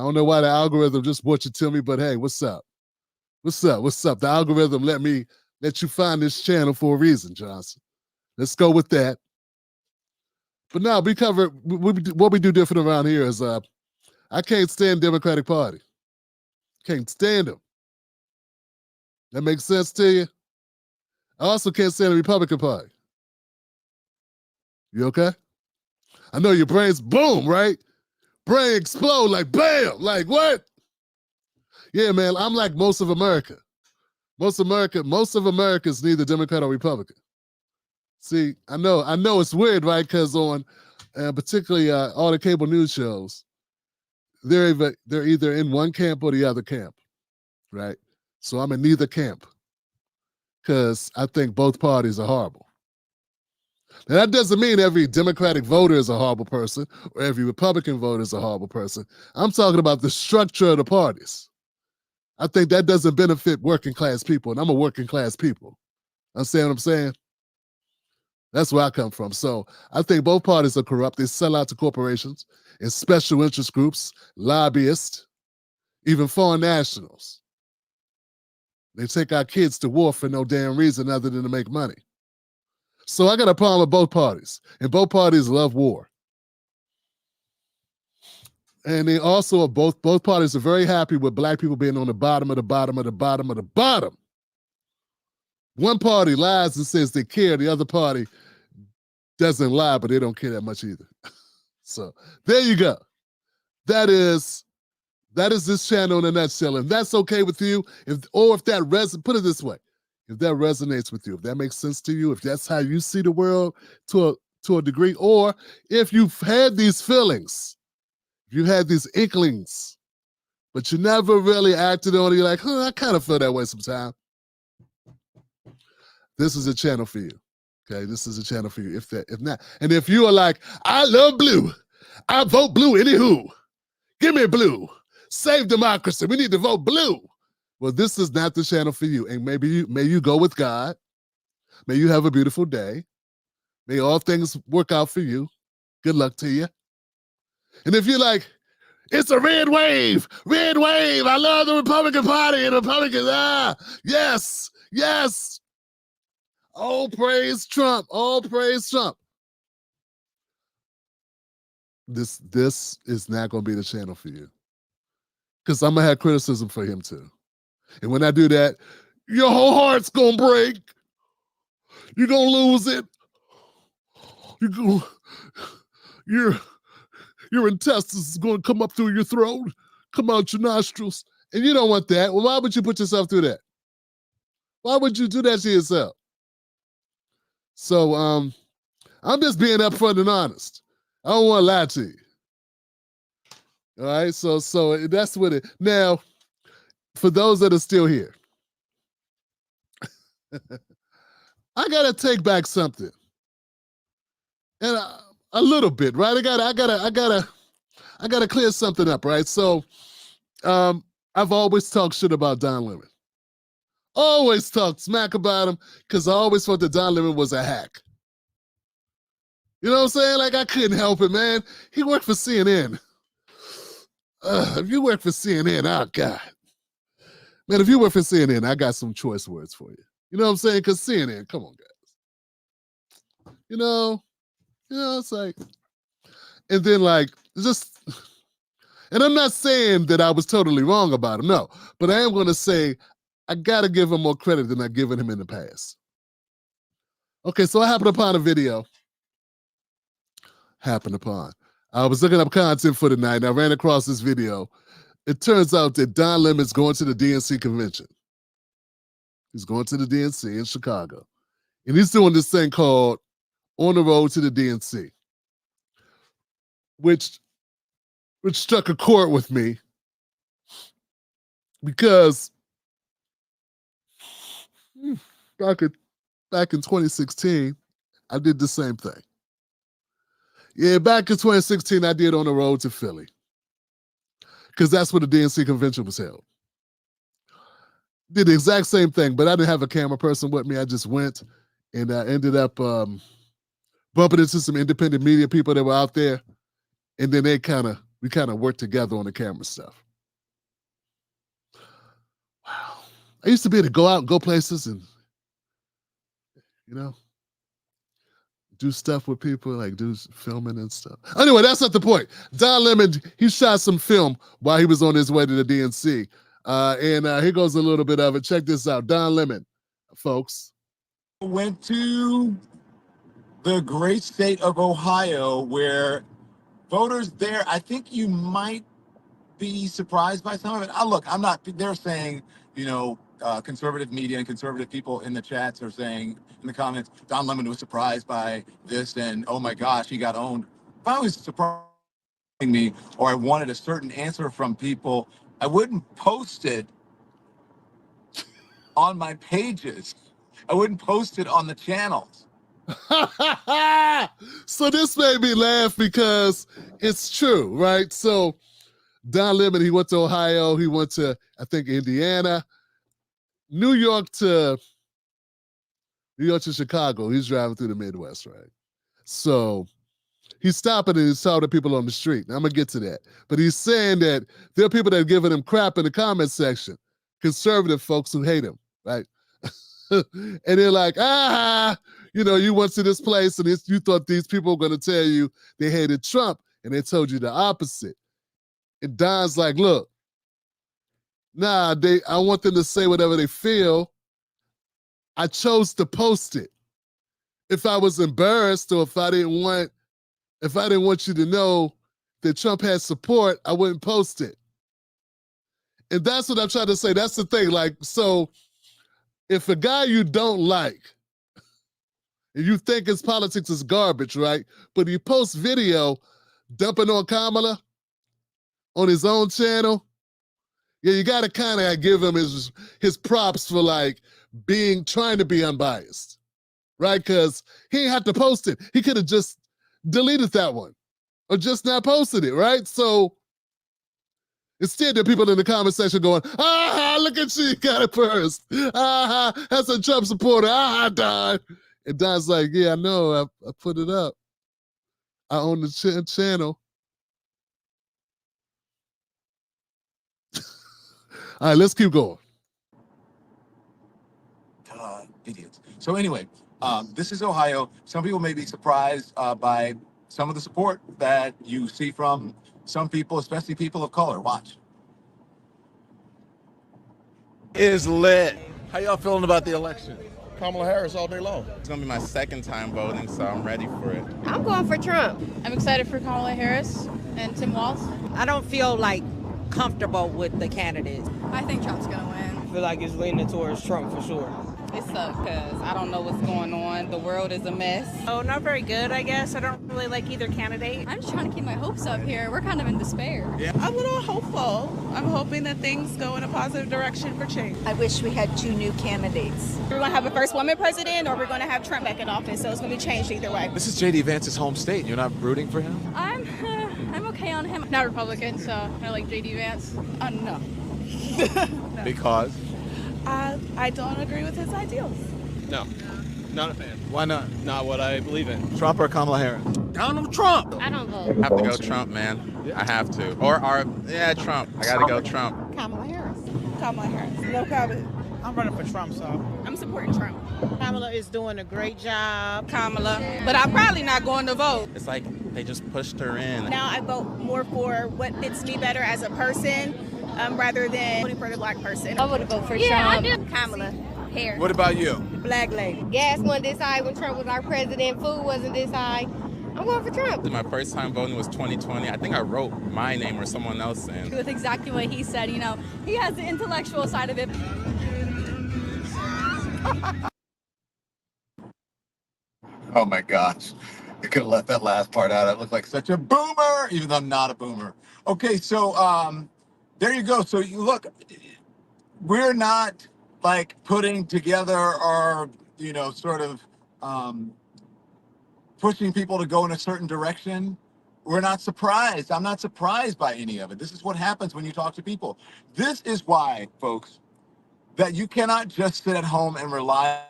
I don't know why the algorithm just brought you to me, but hey, what's up? What's up? What's up? The algorithm let you find this channel for a reason, Johnson. Let's go with that. But now we cover what we do different around here is I can't stand Democratic Party. Can't stand them. That makes sense to you? I also can't stand the Republican Party. You okay? I know your brain's boom, right? Brain explode like bam, like what? Yeah, man, I'm like most of America. Most of America's neither Democrat or Republican. See, I know it's weird, right? Because on particularly all the cable news shows, they're either in one camp or the other camp, right? So I'm in neither camp because I think both parties are horrible. Now, that doesn't mean every Democratic voter is a horrible person or every Republican voter is a horrible person. I'm talking about the structure of the parties. I think that doesn't benefit working class people, and I'm a working class people. Understand what I'm saying? That's where I come from. So I think both parties are corrupt. They sell out to corporations and special interest groups, lobbyists, even foreign nationals. They take our kids to war for no damn reason other than to make money. So I got a problem with both parties, and both parties love war. And they also are both parties are very happy with black people being on the bottom of the bottom of the bottom of the bottom. One party lies and says they care. The other party doesn't lie, but they don't care that much either. So there you go. That is this channel in a nutshell. And that's okay with you. Put it this way. If that resonates with you, if that makes sense to you, if that's how you see the world to a degree, or if you've had these feelings, if you had these inklings, but you never really acted on it, you're like, I kind of feel that way sometimes. This is a channel for you. Okay, this is a channel for you. If not, and if you are like, I love blue, I vote blue anywho. Give me blue. Save democracy. We need to vote blue. Well, this is not the channel for you. And may you go with God. May you have a beautiful day. May all things work out for you. Good luck to you. And if you're like, it's a red wave. I love the Republican Party and Republicans. Yes. Oh, praise Trump. This is not going to be the channel for you. Because I'm going to have criticism for him too. And when I do that, your whole heart's going to break. You're going to lose it. Your intestines is going to come up through your throat, come out your nostrils. And you don't want that. Well, why would you put yourself through that? Why would you do that to yourself? So I'm just being upfront and honest. I don't want to lie to you. All right, so that's what it. Now, for those that are still here, I gotta take back something, and a little bit, right? I gotta clear something up, right? So, I've always talked shit about Don Lemon. Always talked smack about him because I always thought that Don Lemon was a hack. You know what I'm saying? Like, I couldn't help it, man. He worked for CNN. If you work for CNN, oh God. Man, if you work for CNN, I got some choice words for you. You know what I'm saying? Because CNN, come on, guys. You know, it's like, and then like, just, and I'm not saying that I was totally wrong about him, no. But I am going to say, I got to give him more credit than I've given him in the past. Okay, so I happened upon a video. I was looking up content for the night, and I ran across this video. It turns out that Don Lemon's going to the DNC convention. He's going to the DNC in Chicago. And he's doing this thing called On the Road to the DNC, which struck a chord with me because back in 2016, I did the same thing. Yeah, back in 2016, I did On the Road to Philly because that's where the DNC convention was held. Did the exact same thing, but I didn't have a camera person with me. I just went, and I ended up bumping into some independent media people that were out there, and then they kind of We kind of work together on the camera stuff. Wow. I used to be able to go out and go places and, you know, do stuff with people, like do filming and stuff. Anyway, that's not the point. Don Lemon, he shot some film while he was on his way to the DNC. And here goes a little bit of it. Check this out. Don Lemon, folks. Went to the great state of Ohio, where voters there, I think you might be surprised by some of it. Look, I'm not, they're saying, you know, conservative media and conservative people in the chats are saying in the comments, Don Lemon was surprised by this and oh my gosh, he got owned. If I was surprised me or I wanted a certain answer from people, I wouldn't post it on my pages. I wouldn't post it on the channels. So this made me laugh because it's true, right? So Don Lemon, he went to Ohio, he went to, I think, Indiana, New York to Chicago. He's driving through the Midwest, right? So he's stopping and he's talking to people on the street. Now, I'm going to get to that. But he's saying that there are people that are giving him crap in the comment section, conservative folks who hate him, right? And they're like, you know, you went to this place and you thought these people were going to tell you they hated Trump, and they told you the opposite. And Don's like, look, nah, I want them to say whatever they feel. I chose to post it. If I was embarrassed or if I didn't want you to know that Trump had support, I wouldn't post it. And that's what I'm trying to say. That's the thing. Like, so if a guy you don't like and you think his politics is garbage, right? But he posts video dumping on Kamala on his own channel, yeah, you got to kind of give him his props for like trying to be unbiased, right? Because he didn't have to post it. He could have just deleted that one or just not posted it, right? So instead, there are people in the comment section going, look at you got it first. That's a Trump supporter. Don. And Don's like, yeah, I know. I put it up. I own the channel. All right, let's keep going. Idiots. So anyway, this is Ohio. Some people may be surprised by some of the support that you see from some people, especially people of color. Watch. Is lit. How y'all feeling about the election? Kamala Harris all day long. It's gonna be my second time voting, so I'm ready for it. I'm going for Trump. I'm excited for Kamala Harris and Tim Walz. I don't feel like comfortable with the candidates. I think Trump's gonna win. I feel like it's leaning towards Trump for sure. It sucks because I don't know what's going on. The world is a mess. Oh, not very good, I guess. I don't really like either candidate. I'm just trying to keep my hopes up here. We're kind of in despair. Yeah. I'm a little hopeful. I'm hoping that things go in a positive direction for change. I wish we had 2 new candidates. We're going to have a first woman president or we're going to have Trump back in office, so it's going to be changed either way. This is J.D. Vance's home state. You're not rooting for him? I'm okay on him. Not Republican, so I like J.D. Vance. No. Because? I don't agree with his ideals. No, not a fan. Why not? Not what I believe in. Trump or Kamala Harris? Donald Trump. I don't vote. I have to go Trump, man. I have to. Yeah, Trump. I gotta go Trump. Kamala Harris. Kamala Harris. No comment. I'm running for Trump, so I'm supporting Trump. Kamala is doing a great job. Kamala. But I'm probably not going to vote. It's like they just pushed her in. Now I vote more for what fits me better as a person rather than voting for the black person. I would vote for Trump. I do. Kamala Harris. What about you? Black lady. Gas wasn't this high when Trump was our president. Food wasn't this high. I'm going for Trump. My first time voting was 2020. I think I wrote my name or someone else in. With exactly what he said, you know, he has the intellectual side of it. Oh my gosh. I could have left that last part out. I look like such a boomer, even though I'm not a boomer. Okay, so there you go. So you look, we're not like putting together or, you know, sort of pushing people to go in a certain direction. We're not surprised. I'm not surprised by any of it. This is what happens when you talk to people. This is why, folks, that you cannot just sit at home and rely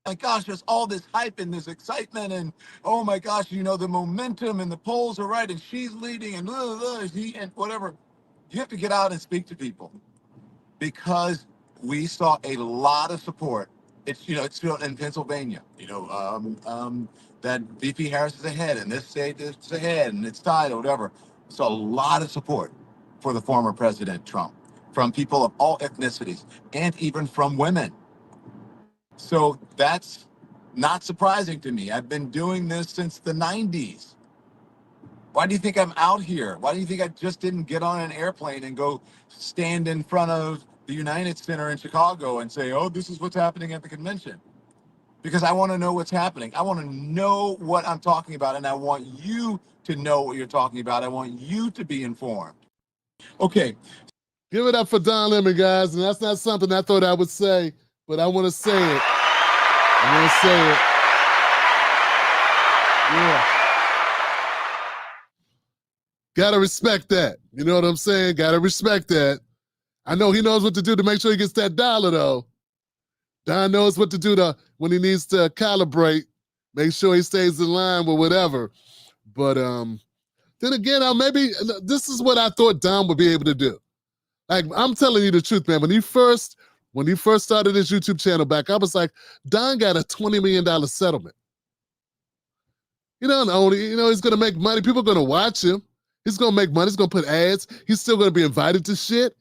my gosh, there's all this hype and this excitement, and oh my gosh, the momentum and the polls are right, and she's leading, and he and whatever. You have to get out and speak to people because we saw a lot of support. It's in Pennsylvania. That VP Harris is ahead, and this state is ahead, and it's tied or whatever. So a lot of support for the former President Trump from people of all ethnicities and even from women. So that's not surprising to me. I've been doing this since the 90s. Why do you think I'm out here? Why do you think I just didn't get on an airplane and go stand in front of the United Center in Chicago and say, oh, this is what's happening at the convention? Because I want to know what's happening. I want to know what I'm talking about, and I want you to know what you're talking about. I want you to be informed. Okay. Give it up for Don Lemon, guys. And that's not something I thought I would say, but I want to say it. I want to say it. Yeah. Gotta respect that. You know what I'm saying? Gotta respect that. I know he knows what to do to make sure he gets that dollar, though. Don knows what to do when he needs to calibrate, make sure he stays in line with whatever. But then again, maybe this is what I thought Don would be able to do. Like, I'm telling you the truth, man. When he first started his YouTube channel back, I was like, Don got a $20 million settlement. He's gonna make money. People are gonna watch him. He's gonna make money. He's gonna put ads. He's still gonna be invited to shit.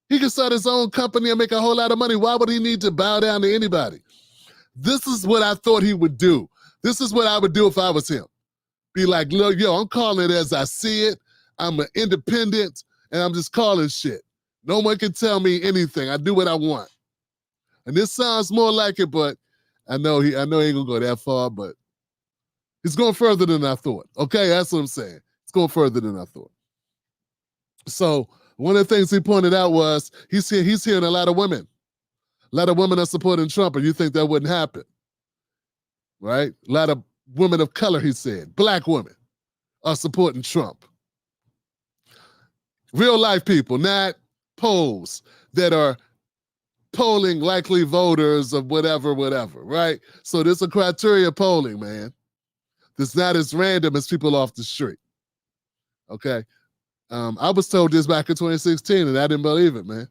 He can start his own company and make a whole lot of money. Why would he need to bow down to anybody? This is what I thought he would do. This is what I would do if I was him. Be like, look, I'm calling it as I see it. I'm an independent, and I'm just calling shit. No one can tell me anything. I do what I want. And this sounds more like it, but I know he ain't gonna go that far, but he's going further than I thought. Okay, that's what I'm saying. It's going further than I thought. So one of the things he pointed out was he's hearing a lot of women. A lot of women are supporting Trump, and you think that wouldn't happen, right? A lot of women of color, he said, black women are supporting Trump. Real life people, not polls that are polling likely voters of whatever, right? So there's a criteria polling, man. That's not as random as people off the street, okay? I was told this back in 2016, and I didn't believe it, man.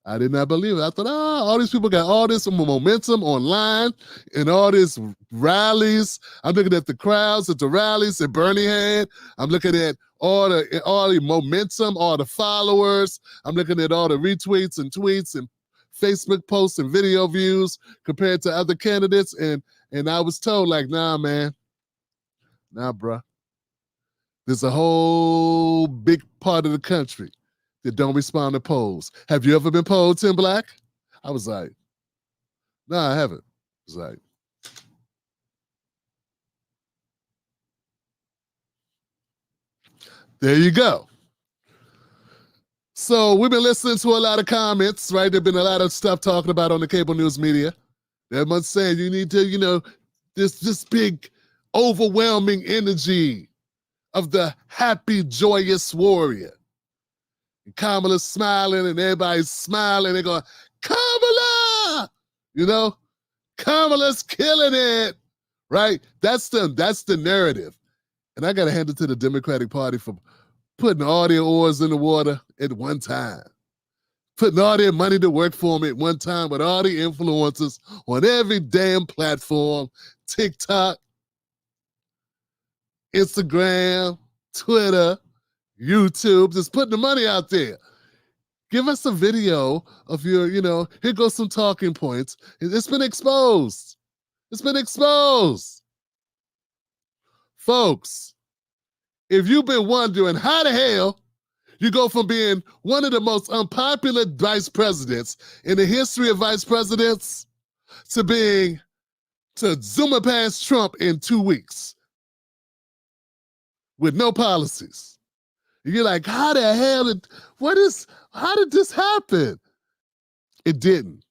I did not believe it. I thought, all these people got all this momentum online and all these rallies. I'm looking at the crowds at the rallies that Bernie had. I'm looking at all the momentum, all the followers. I'm looking at all the retweets and tweets and Facebook posts and video views compared to other candidates. And I was told, like, nah, man. Nah, bruh. There's a whole big part of the country that don't respond to polls. Have you ever been polled, Tim Black? I was like, no, I haven't. I was like, there you go. So we've been listening to a lot of comments, right? There've been a lot of stuff talking about on the cable news media. Everyone's saying you need to, this big, overwhelming energy of the happy, joyous warrior. And Kamala's smiling and everybody's smiling. They're going, Kamala! Kamala's killing it, right? That's the narrative. And I got to hand it to the Democratic Party for putting all their oars in the water at one time. Putting all their money to work for them at one time with all the influencers on every damn platform, TikTok, Instagram, Twitter, YouTube, just putting the money out there. Give us a video of your, here goes some talking points. It's been exposed. It's been exposed. Folks, if you've been wondering how the hell you go from being one of the most unpopular vice presidents in the history of vice presidents to zooming past Trump in 2 weeks with no policies. You're like, how the hell how did this happen? It didn't.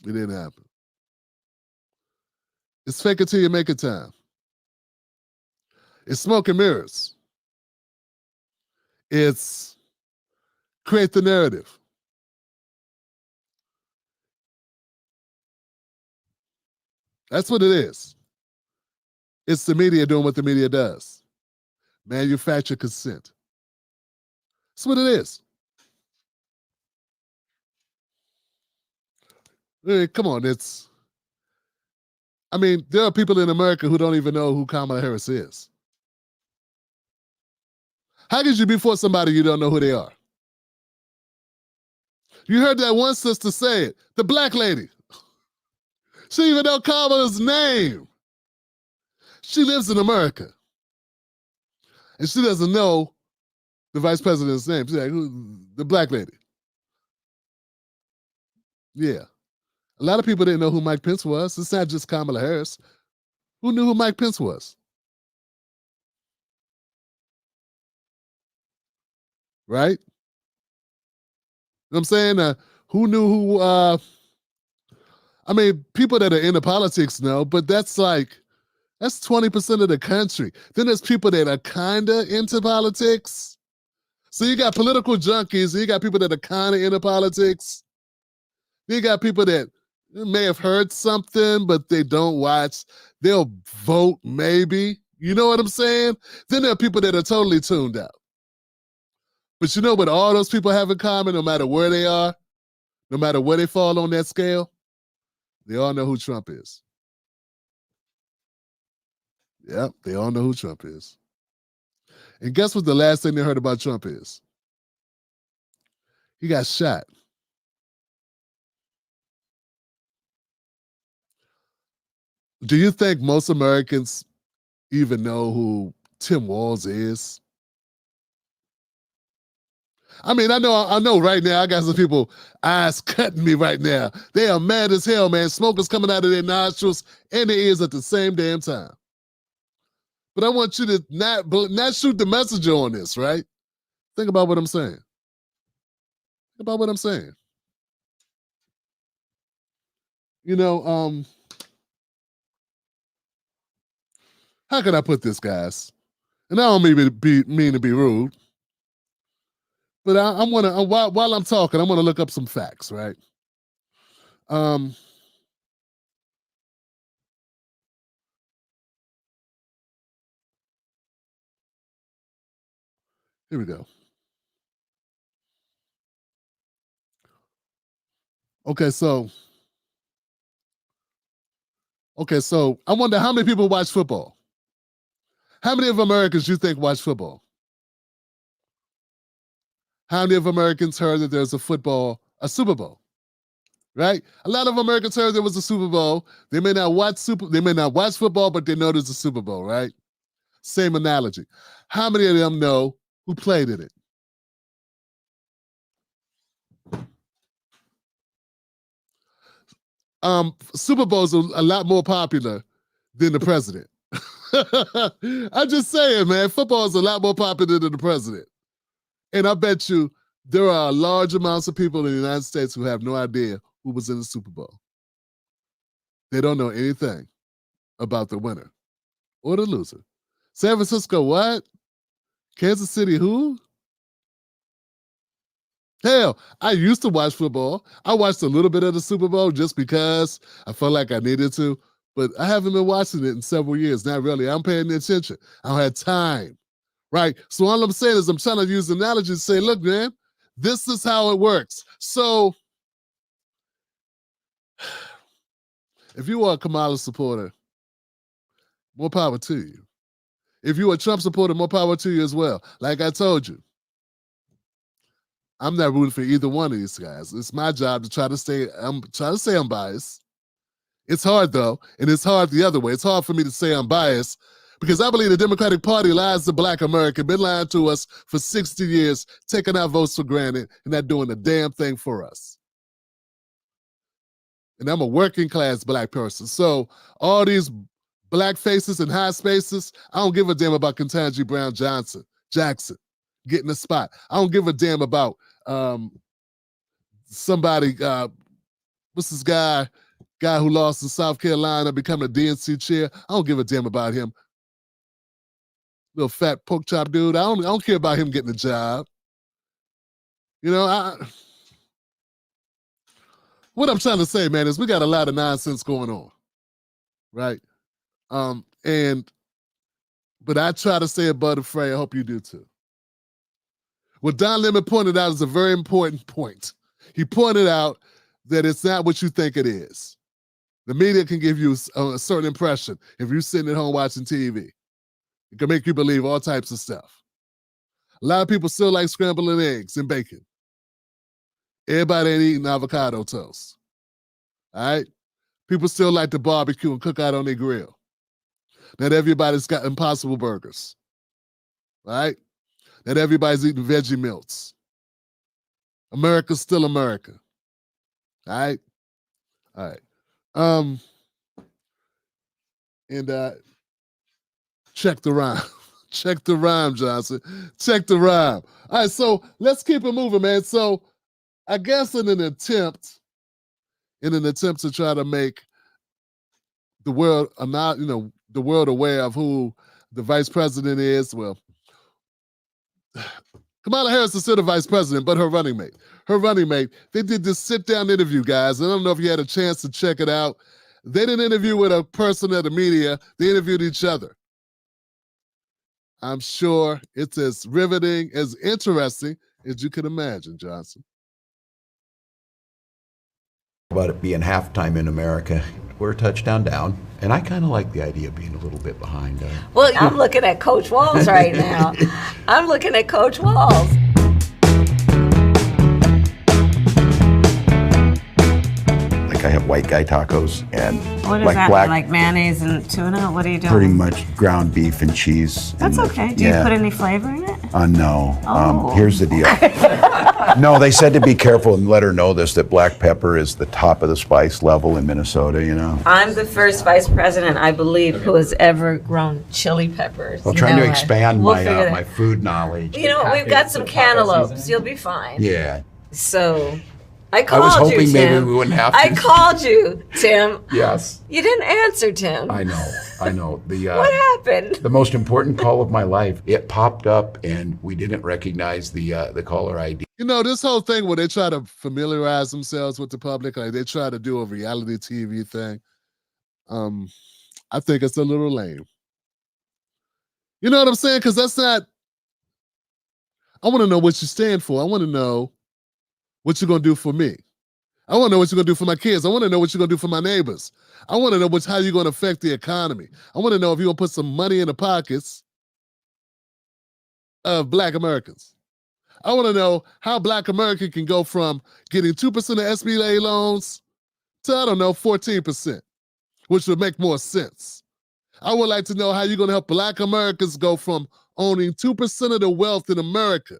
It didn't happen. It's fake it till you make it time. It's smoke and mirrors. It's create the narrative. That's what it is. It's the media doing what the media does. Manufacture consent. That's what it is. Come on, there are people in America who don't even know who Kamala Harris is. How could you be for somebody you don't know who they are? You heard that one sister say it, the black lady. She didn't even know Kamala's name. She lives in America. And she doesn't know the vice president's name. She's like, the black lady. Yeah. A lot of people didn't know who Mike Pence was. It's not just Kamala Harris. Who knew who Mike Pence was? Right? You know what I'm saying? Who knew who, people that are into politics know, but that's 20% of the country. Then there's people that are kind of into politics. So you got political junkies, and you got people that are kind of into politics. Then you got people that may have heard something, but they don't watch. They'll vote maybe. You know what I'm saying? Then there are people that are totally tuned out. But you know what all those people have in common, no matter where they are, no matter where they fall on that scale? They all know who Trump is. Yep, they all know who Trump is. And guess what the last thing they heard about Trump is? He got shot. Do you think most Americans even know who Tim Walz is? I know right now, I got some people eyes cutting me right now. They are mad as hell, man. Smoke is coming out of their nostrils and their ears at the same damn time. But I want you to not shoot the messenger on this, right? Think about what I'm saying. Think about what I'm saying. How can I put this, guys? And I don't mean to be rude, but while I'm talking, I'm gonna look up some facts, right? Here we go. Okay, so I wonder how many people watch football? How many of Americans you think watch football? How many of Americans heard that there's a Super Bowl? Right? A lot of Americans heard there was a Super Bowl. They may not watch football, but they know there's a Super Bowl, right? Same analogy. How many of them know who played in it? Super Bowls are a lot more popular than the president. I'm just saying, man, football is a lot more popular than the president. And I bet you there are large amounts of people in the United States who have no idea who was in the Super Bowl. They don't know anything about the winner or the loser. San Francisco, what? Kansas City, who? Hell, I used to watch football. I watched a little bit of the Super Bowl just because I felt like I needed to, but I haven't been watching it in several years. Not really. I'm paying attention. I don't have time, right? So all I'm saying is I'm trying to use the analogy to say, look, man, this is how it works. So if you are a Kamala supporter, more power to you. If you are a Trump supporter, more power to you as well. Like I told you, I'm not rooting for either one of these guys. It's my job to try to say I'm biased. It's hard though, and it's hard the other way. It's hard for me to say I'm biased because I believe the Democratic Party lies to Black America, been lying to us for 60 years, taking our votes for granted, and not doing a damn thing for us. And I'm a working class Black person. So all these Black faces in high spaces, I don't give a damn about Ketanji Brown Jackson getting a spot. I don't give a damn about somebody, what's this guy who lost in South Carolina, becoming a DNC chair. I don't give a damn about him. Little fat pork chop dude. I don't care about him getting a job. What I'm trying to say, man, is we got a lot of nonsense going on. right? But I try to stay above the fray. I hope you do too. What Don Lemon pointed out is a very important point. He pointed out that it's not what you think it is. The media can give you a certain impression if you're sitting at home watching TV. It can make you believe all types of stuff. A lot of people still like scrambling eggs and bacon. Everybody ain't eating avocado toast. All right? People still like to barbecue and cook out on their grill. Not everybody's got Impossible Burgers. All right? Not everybody's eating veggie meals. America's still America. All right? All right. Check the rhyme. Check the rhyme, Johnson. Check the rhyme. All right, so let's keep it moving, man. So I guess in an attempt to try to make the world the world aware of who the vice president is, well, Kamala Harris is still the vice president, but her running mate, they did this sit-down interview, guys. I don't know if you had a chance to check it out. They didn't interview with a person of the media. They interviewed each other. I'm sure it's as riveting, as interesting as you can imagine, Johnson. About it being halftime in America, we're a touchdown down, and I kind of like the idea of being a little bit behind. Well, I'm looking at Coach Walls right now. I'm looking at Coach Walls. Like I have white guy tacos and What is like that? black, Like mayonnaise and tuna? What are you doing? pretty much ground beef and cheese. That's and okay. Do you put any flavor in it? No. Oh. Here's the deal. No, they said to be careful and let her know this, that black pepper is the top of the spice level in Minnesota, you know. I'm the first vice president, I believe, who has ever grown chili peppers. Well, trying to expand We'll my figure that- my food knowledge. You know what? We've got some cantaloupes. You'll be fine. Yeah. So, I I called was you, hoping maybe Tim. we wouldn't have to. I called you, Tim. Yes. You didn't answer, Tim. I know. What happened? The most important call of my life. It popped up, and we didn't recognize the caller ID. You know, this whole thing where they try to familiarize themselves with the public, like they try to do a reality TV thing, I think it's a little lame. You know what I'm saying? Because that's not, I want to know what you stand for. I want to know what you're going to do for me. I want to know what you're going to do for my kids. I want to know what you're going to do for my neighbors. I want to know how you're going to affect the economy. I want to know if you're going to put some money in the pockets of Black Americans. I want to know how Black America can go from getting 2% of SBA loans to, 14%, which would make more sense. I would like to know how you're going to help Black Americans go from owning 2% of the wealth in America,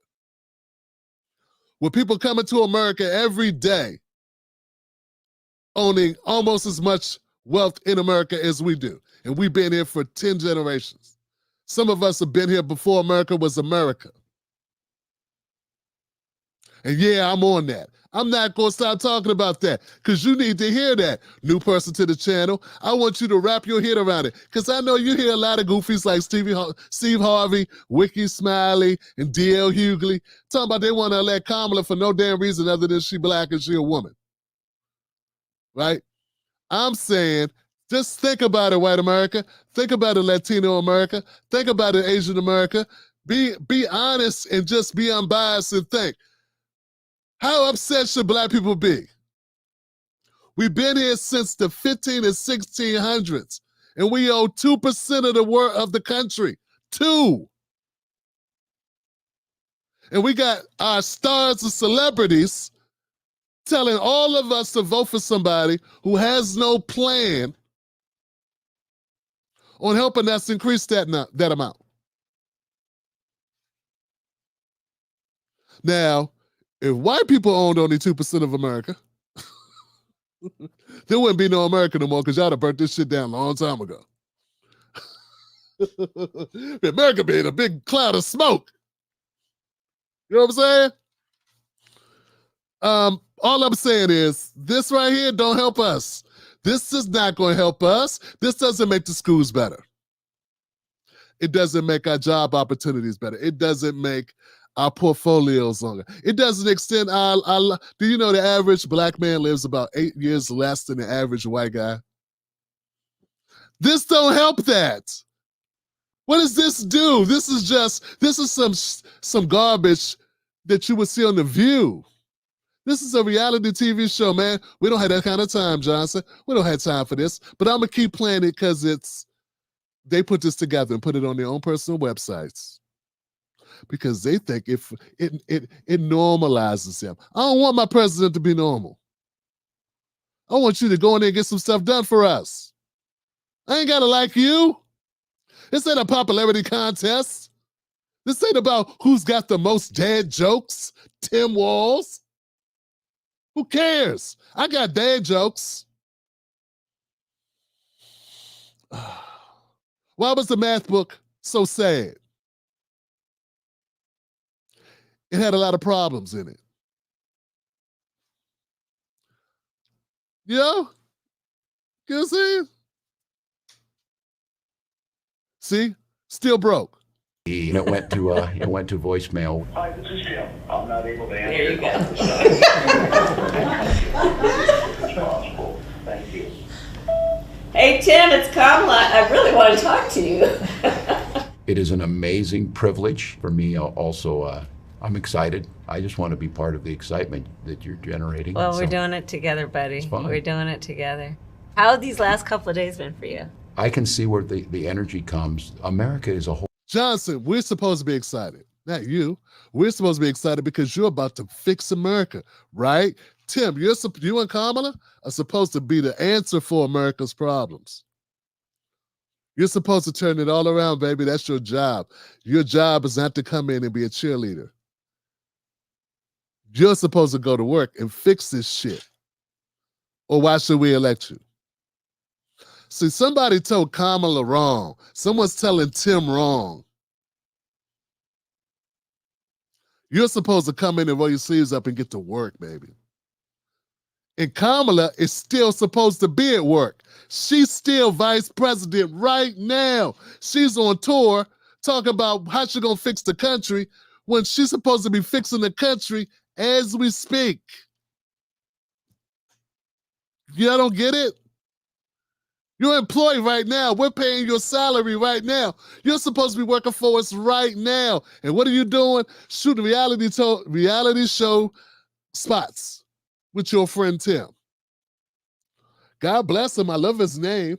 with people coming to America every day, owning almost as much wealth in America as we do. And we've been here for 10 generations. Some of us have been here before America was America. And yeah, I'm on that. I'm not going to stop talking about that because you need to hear that. New person to the channel, I want you to wrap your head around it because I know you hear a lot of goofies like Steve Harvey, Wiki Smiley, and D.L. Hughley talking about they want to elect Kamala for no damn reason other than she Black and she a woman. Right? I'm saying, just think about it, white America. Think about it, Latino America. Think about it, Asian America. Be honest and just be unbiased and think, how upset should Black people be? We've been here since the 15 and 1600s, and we owe 2% of the country. 2. And we got our stars and celebrities telling all of us to vote for somebody who has no plan on helping us increase that amount. Now, if white people owned only 2% of America, there wouldn't be no America no more because y'all have burnt this shit down a long time ago. America being a big cloud of smoke. You know what I'm saying? All I'm saying is this right here don't help us. This is not going to help us. This doesn't make the schools better. It doesn't make our job opportunities better. It doesn't make our portfolios longer. It doesn't extend our do you know the average Black man lives about 8 years less than the average white guy? This don't help that. What does this do? This is some garbage that you would see on The View. This is a reality TV show, man. We don't have that kind of time, Johnson. We don't have time for this. But I'm gonna keep playing it because they put this together and put it on their own personal websites because they think if it normalizes him. I don't want my president to be normal. I want you to go in there and get some stuff done for us. I ain't gotta like you. This ain't a popularity contest. This ain't about who's got the most dad jokes, Tim Walls. Who cares? I got dad jokes. Why was the math book so sad? It had a lot of problems in it. You know? You know what I'm saying? See? Still broke. And it went to voicemail. Hi, this is Jim. I'm not able to answer. There you go. As possible. Thank you. Hey, Tim, it's Kamala. I really want to talk to you. It is an amazing privilege for me. Also, I'm excited. I just want to be part of the excitement that you're generating. Well, we're doing it together, buddy. It's fun. We're doing it together. How have these last couple of days been for you? I can see where the energy comes. America is a whole. Johnson, we're supposed to be excited. Not you. We're supposed to be excited because you're about to fix America, right? Tim, you and Kamala are supposed to be the answer for America's problems. You're supposed to turn it all around, baby. That's your job. Your job is not to come in and be a cheerleader. You're supposed to go to work and fix this shit. Or why should we elect you? See, somebody told Kamala wrong. Someone's telling Tim wrong. You're supposed to come in and roll your sleeves up and get to work, baby. And Kamala is still supposed to be at work. She's still vice president right now. She's on tour talking about how she's going to fix the country when she's supposed to be fixing the country as we speak. Y'all don't get it? You're employed right now. We're paying your salary right now. You're supposed to be working for us right now. And what are you doing? Shooting reality show spots with your friend Tim. God bless him. I love his name.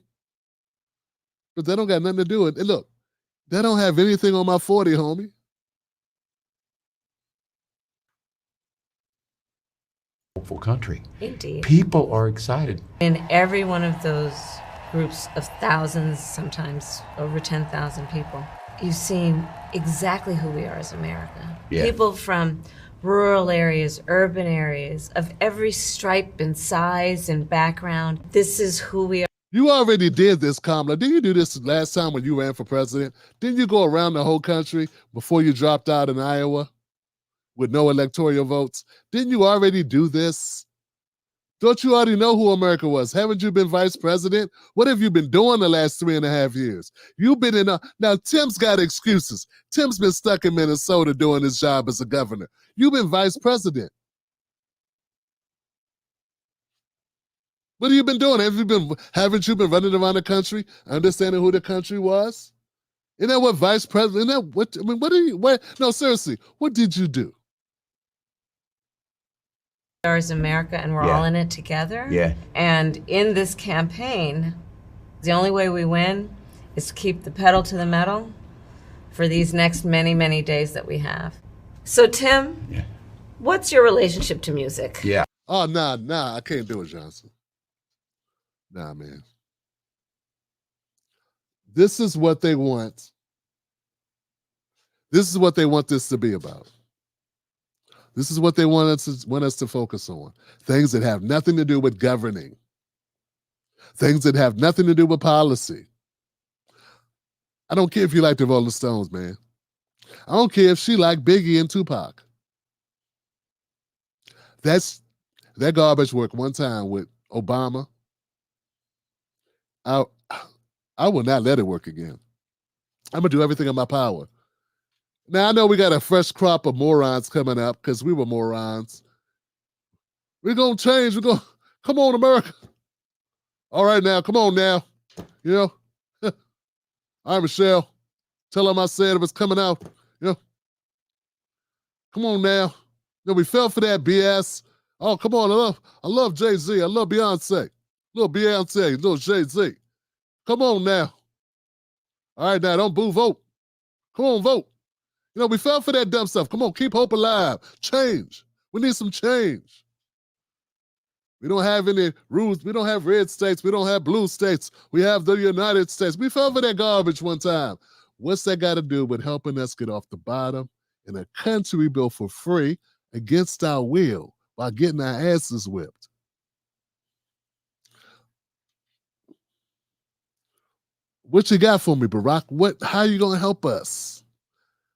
But that don't got nothing to do with it. And look, they don't have anything on my 40, homie. Hopeful country. Indeed. People are excited. In every one of those groups of thousands, sometimes over 10,000 people, you've seen exactly who we are as America. Yeah. People from rural areas, urban areas, of every stripe and size and background. This is who we are. You already did this, Kamala. Didn't you do this last time when you ran for president? Didn't you go around the whole country before you dropped out in Iowa with no electoral votes? Didn't you already do this? Don't you already know who America was? Haven't you been vice president? What have you been doing the last 3.5 years? You've been in now Tim's got excuses. Tim's been stuck in Minnesota doing his job as a governor. You've been vice president. What have you been doing? Haven't you been running around the country, understanding who the country was? Isn't that what vice president, no, seriously, what did you do? As America, and we're all in it together. Yeah. And in this campaign, the only way we win is to keep the pedal to the metal for these next many, many days that we have. So, Tim, what's your relationship to music? Yeah. Oh, nah, I can't do it, Johnson. Nah, man. This is what they want. This is what they want this to be about. This is what they want us to focus on. Things that have nothing to do with governing. Things that have nothing to do with policy. I don't care if you like the Rolling Stones, man. I don't care if she liked Biggie and Tupac. That garbage worked one time with Obama. I will not let it work again. I'm going to do everything in my power. Now, I know we got a fresh crop of morons coming up because we were morons. We're going to change. Come on, America. All right now, come on now. You know, All right, Michelle. Tell him I said it was coming out. You know, come on now. You know, we fell for that BS. Oh, come on. I love Jay-Z. I love Beyonce. Little Beyonce, little Jay-Z. Come on now. All right, now, don't boo, vote. Come on, vote. You know, we fell for that dumb stuff. Come on, keep hope alive. Change. We need some change. We don't have any rules. We don't have red states. We don't have blue states. We have the United States. We fell for that garbage one time. What's that got to do with helping us get off the bottom in a country we built for free against our will while getting our asses whipped? What you got for me, Barack? How you gonna help us?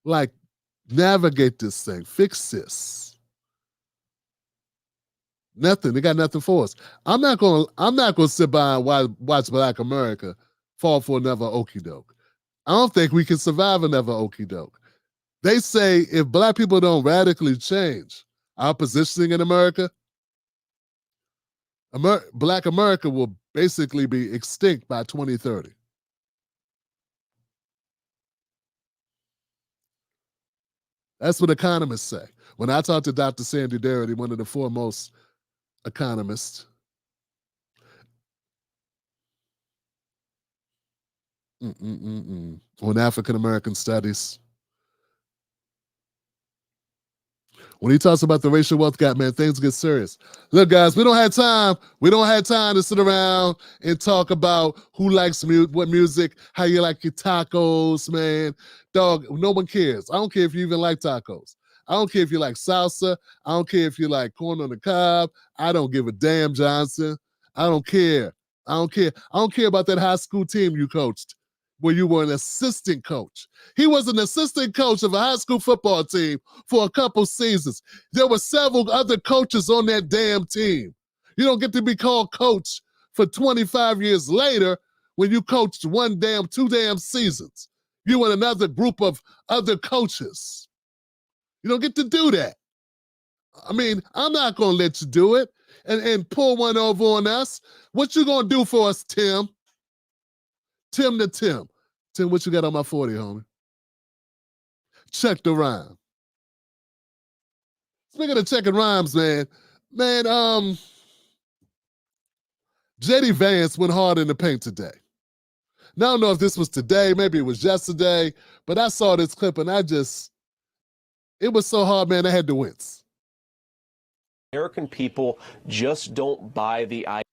Like, navigate this thing, fix this. Nothing. They got nothing for us. I'm not gonna sit by and watch Black America fall for another okie doke. I don't think we can survive another okie doke. They say if Black people don't radically change our positioning in America, Black America will basically be extinct by 2030. That's what economists say. When I talked to Dr. Sandy Darity, one of the foremost economists, on African American studies, when he talks about the racial wealth gap, man, things get serious. Look, guys, we don't have time. We don't have time to sit around and talk about who likes what music, how you like your tacos, man. Dog, no one cares. I don't care if you even like tacos. I don't care if you like salsa. I don't care if you like corn on the cob. I don't give a damn, Johnson. I don't care. I don't care. I don't care about that high school team you coached where you were an assistant coach. He was an assistant coach of a high school football team for a couple seasons. There were several other coaches on that damn team. You don't get to be called coach for 25 years later when you coached two damn seasons. You and another group of other coaches. You don't get to do that. I mean, I'm not going to let you do it and pull one over on us. What you going to do for us, Tim? Tim, what you got on my 40, homie? Check the rhyme. Speaking of checking rhymes, man, JD Vance went hard in the paint today. Now, I don't know if this was today, maybe it was yesterday, but I saw this clip and it was so hard, man, I had to wince. American people just don't buy the idea.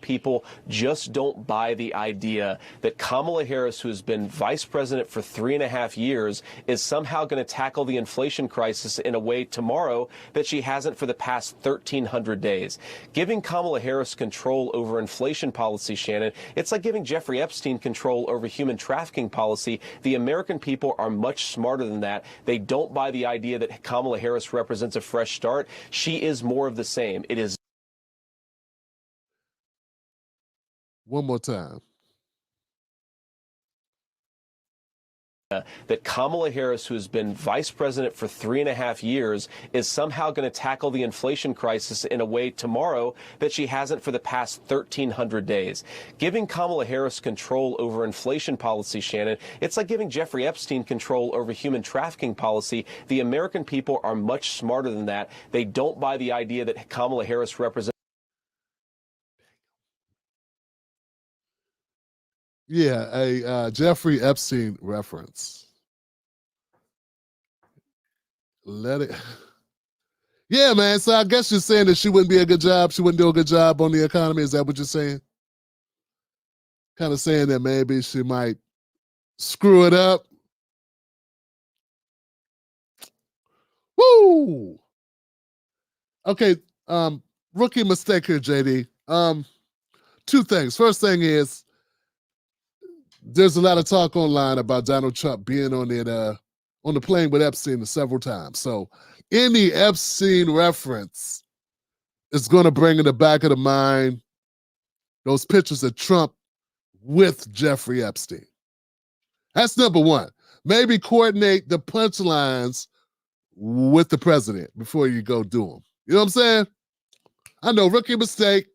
People just don't buy the idea that Kamala Harris, who's been vice president for 3.5 years, is somehow going to tackle the inflation crisis in a way tomorrow that she hasn't for the past 1,300 days. Giving Kamala Harris control over inflation policy, Shannon, it's like giving Jeffrey Epstein control over human trafficking policy. The American people are much smarter than that. They don't buy the idea that Kamala Harris represents a fresh start. She is more of the same. It is. One more time. That Kamala Harris, who has been vice president for 3.5 years, is somehow going to tackle the inflation crisis in a way tomorrow that she hasn't for the past 1,300 days. Giving Kamala Harris control over inflation policy, Shannon, it's like giving Jeffrey Epstein control over human trafficking policy. The American people are much smarter than that. They don't buy the idea that Kamala Harris represents. Yeah, a Jeffrey Epstein reference. Let it. Yeah, man. So I guess you're saying that she wouldn't be a good job. She wouldn't do a good job on the economy. Is that what you're saying? Kind of saying that maybe she might screw it up. Woo! Okay, rookie mistake here, JD. Two things. First thing is, there's a lot of talk online about Donald Trump being on the plane with Epstein several times. So any Epstein reference is going to bring in the back of the mind those pictures of Trump with Jeffrey Epstein. That's number one. Maybe coordinate the punchlines with the president before you go do them. You know what I'm saying? I know, rookie mistake.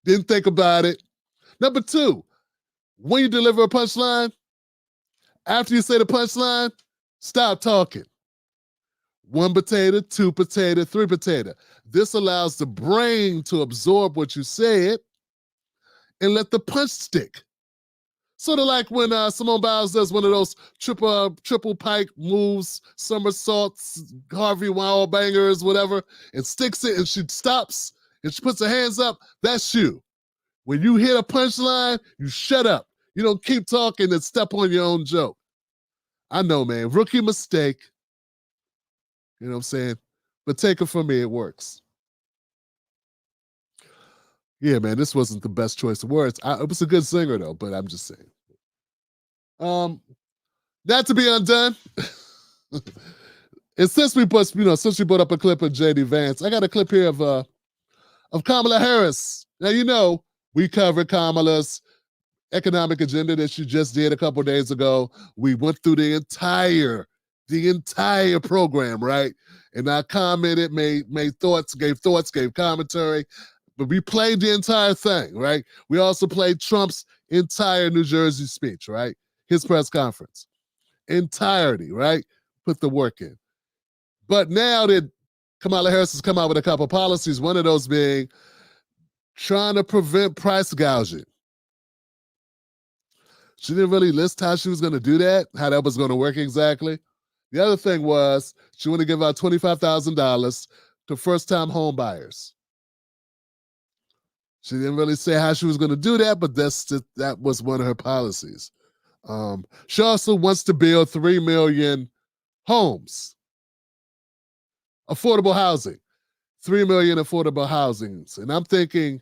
Didn't think about it. Number two, when you deliver a punchline, After you say the punchline, stop talking. 1 potato, 2 potato, 3 potato. This allows the brain to absorb what you said and let the punch stick. Sort of like when Simone Biles does one of those triple pike moves, somersaults, Harvey Wild bangers, whatever, and sticks it and she stops and she puts her hands up. That's you. When you hit a punchline, you shut up. You don't keep talking and step on your own joke. I know, man. Rookie mistake. You know what I'm saying? But take it from me, it works. Yeah, man, this wasn't the best choice of words. It was a good singer, though, but I'm just saying. Not to be undone. And since we brought up a clip of JD Vance, I got a clip here of Kamala Harris. Now, you know, we covered Kamala's economic agenda that she just did a couple of days ago. We went through the entire program, right? And I commented, made thoughts, gave commentary, but we played the entire thing, right? We also played Trump's entire New Jersey speech, right? His press conference. Entirety, right? Put the work in. But now that Kamala Harris has come out with a couple policies, one of those being trying to prevent price gouging. She didn't really list how she was going to do that, how that was going to work exactly. The other thing was she wanted to give out $25,000 to first-time home buyers. She didn't really say how she was going to do that, but that was one of her policies. She also wants to build 3 million homes. Affordable housing. 3 million affordable housings. And I'm thinking,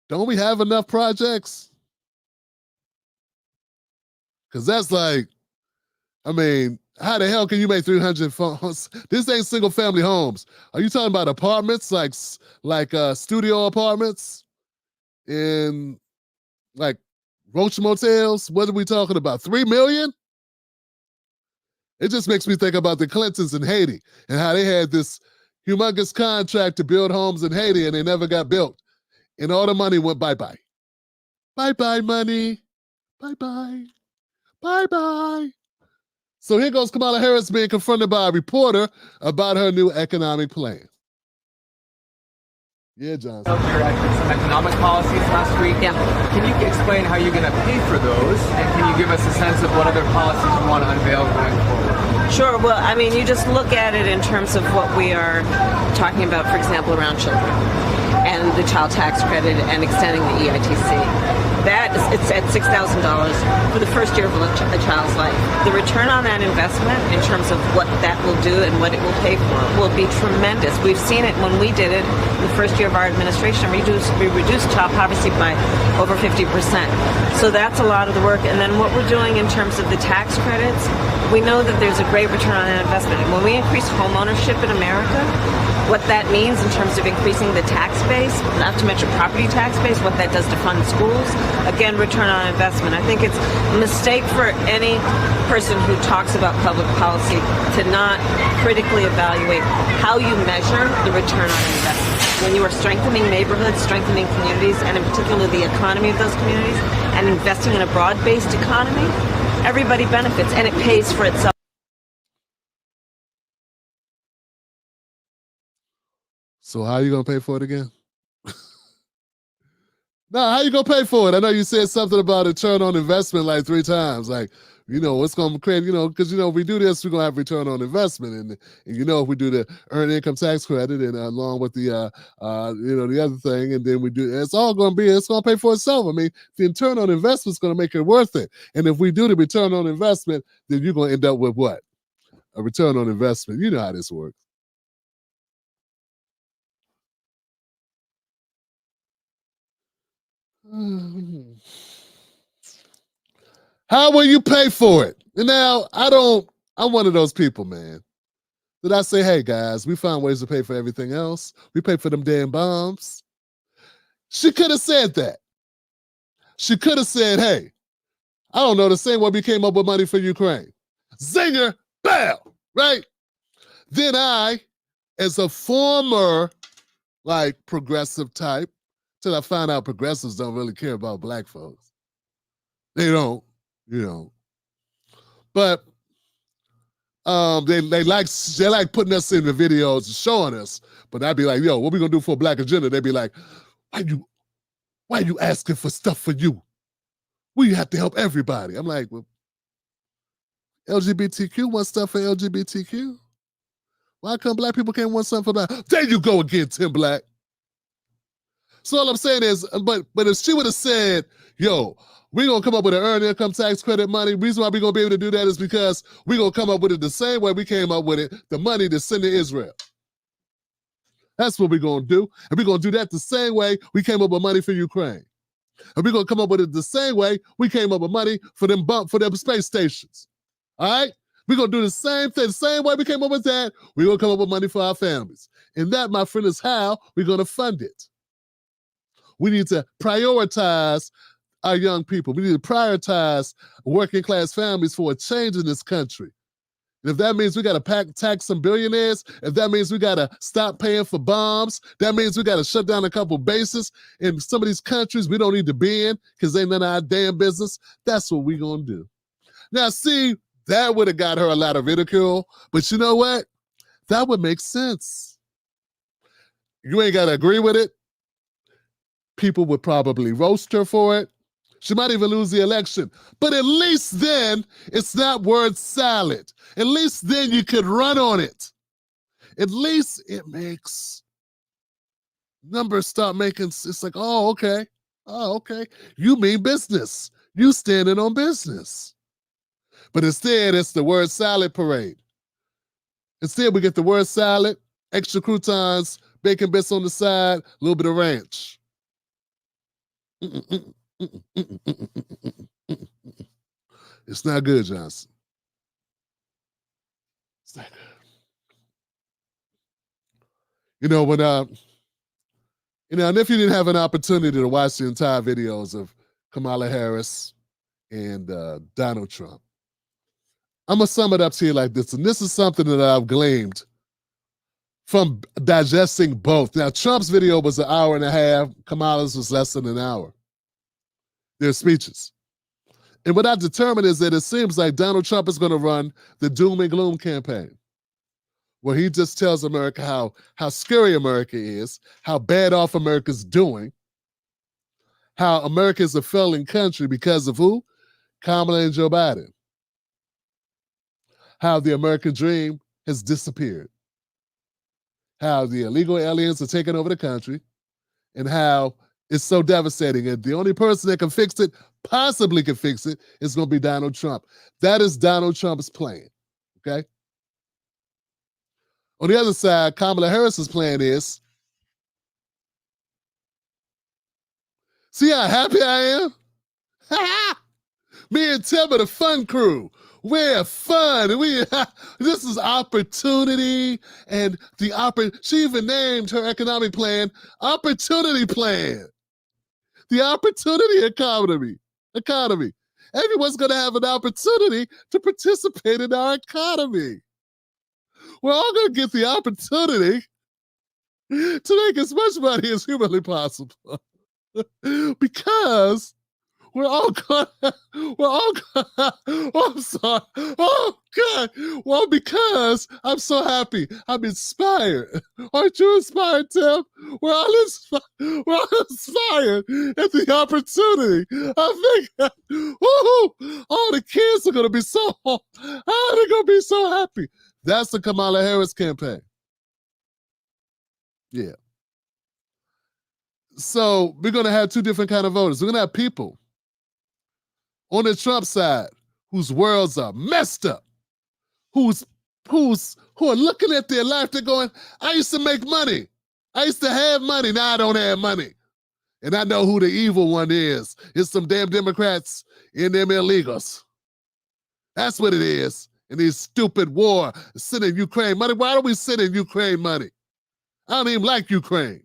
don't we have enough projects? Because that's like, I mean, how the hell can you make 300 homes? This ain't single family homes. Are you talking about apartments, like studio apartments in like Roach Motels? What are we talking about? 3 million? It just makes me think about the Clintons in Haiti and how they had this humongous contract to build homes in Haiti and they never got built. And all the money went bye-bye. Bye-bye, money. Bye-bye. Bye-bye. So here goes Kamala Harris being confronted by a reporter about her new economic plan. Yeah, Johnson. Your some economic policies last week. Yeah. Can you explain how you're going to pay for those? And can you give us a sense of what other policies you want to unveil going forward? Sure. Well, I mean, you just look at it in terms of what we are talking about, for example, around children and the child tax credit and extending the EITC. It's at $6,000 for the first year of a child's life. The return on that investment in terms of what that will do and what it will pay for will be tremendous. We've seen it when we did it in the first year of our administration. We reduced child poverty by over 50%. So that's a lot of the work. And then what we're doing in terms of the tax credits, we know that there's a great return on that investment. And when we increase home ownership in America, what that means in terms of increasing the tax base, not to mention property tax base, what that does to fund schools, again, return on investment. I think it's a mistake for any person who talks about public policy to not critically evaluate how you measure the return on investment. When you are strengthening neighborhoods, strengthening communities, and in particular the economy of those communities, and investing in a broad-based economy, everybody benefits, and it pays for itself. So how are you going to pay for it again? No, how you going to pay for it? I know you said something about return on investment like 3 times. Like, what's going to create, because, if we do this, we're going to have return on investment. And if we do the earned income tax credit and along with the, the other thing, and then we do, it's going to pay for itself. I mean, the return on investment is going to make it worth it. And if we do the return on investment, then you're going to end up with what? A return on investment. You know how this works. How will you pay for it? And now I'm one of those people, man, that I say, hey guys, we found ways to pay for everything else. We pay for them damn bombs. She could have said that. She could have said, hey, I don't know, the same way we came up with money for Ukraine. Zinger, bam, right? Then I, as a former progressive type, till I found out progressives don't really care about black folks. They don't, But they like putting us in the videos and showing us. But I'd be like, yo, what we gonna do for a black agenda? They'd be like, why you asking for stuff for you? We have to help everybody. I'm like, well, LGBTQ wants stuff for LGBTQ. Why come black people can't want something for black? There you go again, Tim Black. So all I'm saying is, but if she would have said, yo, we're going to come up with an earned income tax credit money. Reason why we're going to be able to do that is because we're going to come up with it the same way we came up with it, the money to send to Israel. That's what we're going to do. And we're going to do that the same way we came up with money for Ukraine. And we're going to come up with it the same way we came up with money for them space stations. All right? We're going to do the same thing, the same way we came up with that. We're going to come up with money for our families. And that, my friend, is how we're going to fund it. We need to prioritize our young people. We need to prioritize working class families for a change in this country. And if that means we got to tax some billionaires, if that means we got to stop paying for bombs, that means we got to shut down a couple bases in some of these countries we don't need to be in because ain't none of our damn business, that's what we're going to do. Now, see, that would have got her a lot of ridicule, but you know what? That would make sense. You ain't got to agree with it. People would probably roast her for it. She might even lose the election. But at least then, it's not word salad. At least then you could run on it. At least it makes numbers start making, it's like, oh, okay. Oh, okay. You mean business. You standing on business. But instead, it's the word salad parade. Instead, we get the word salad, extra croutons, bacon bits on the side, a little bit of ranch. It's not good, Johnson. It's not good. And if you didn't have an opportunity to watch the entire videos of Kamala Harris and Donald Trump, I'm going to sum it up to you like this. And this is something that I've gleaned from digesting both. Now, Trump's video was an hour and a half. Kamala's was less than an hour. Their speeches. And what I determined is that it seems like Donald Trump is going to run the doom and gloom campaign, where he just tells America how scary America is, how bad off America's doing, how America is a failing country because of who? Kamala and Joe Biden. How the American dream has disappeared. How the illegal aliens are taking over the country, and how it's so devastating. And the only person that can fix it, possibly can fix it, is going to be Donald Trump. That is Donald Trump's plan, okay? On the other side, Kamala Harris's plan is, see how happy I am? Me and Tim are the fun crew. We're fun. This is opportunity, and she even named her economic plan Opportunity Plan. The opportunity economy. Everyone's going to have an opportunity to participate in our economy. We're all going to get the opportunity to make as much money as humanly possible. Because we're all gonna, oh, I'm sorry. Oh, God. Well, because I'm so happy. I'm inspired. Aren't you inspired, Tim? We're all inspired at the opportunity. I think, all the kids are going to be they're going to be so happy. That's the Kamala Harris campaign. Yeah. So we're going to have two different kind of voters. We're going to have people on the Trump side whose worlds are messed up, who are looking at their life, they're going, I used to make money. I used to have money. Now I don't have money. And I know who the evil one is. It's some damn Democrats and them illegals. That's what it is. And these stupid war, sending Ukraine money. Why do we send in Ukraine money? I don't even like Ukraine.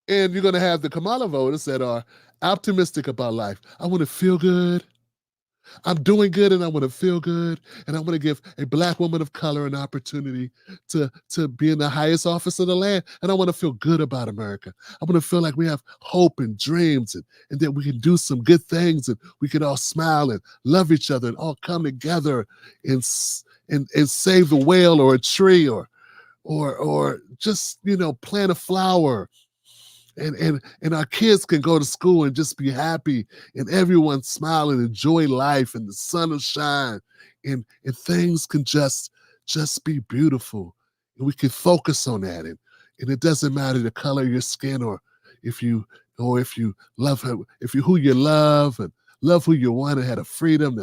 And you're going to have the Kamala voters that are optimistic about life. I want to feel good. I'm doing good and I want to feel good. And I want to give a Black woman of color an opportunity to be in the highest office of the land. And I want to feel good about America. I want to feel like we have hope and dreams and that we can do some good things and we can all smile and love each other and all come together and save a whale or a tree or just, plant a flower. And our kids can go to school and just be happy and everyone smile and enjoy life and the sun will shine and things can just be beautiful. And we can focus on that. And it doesn't matter the color of your skin or if you love her, who you love and love who you want and have the freedom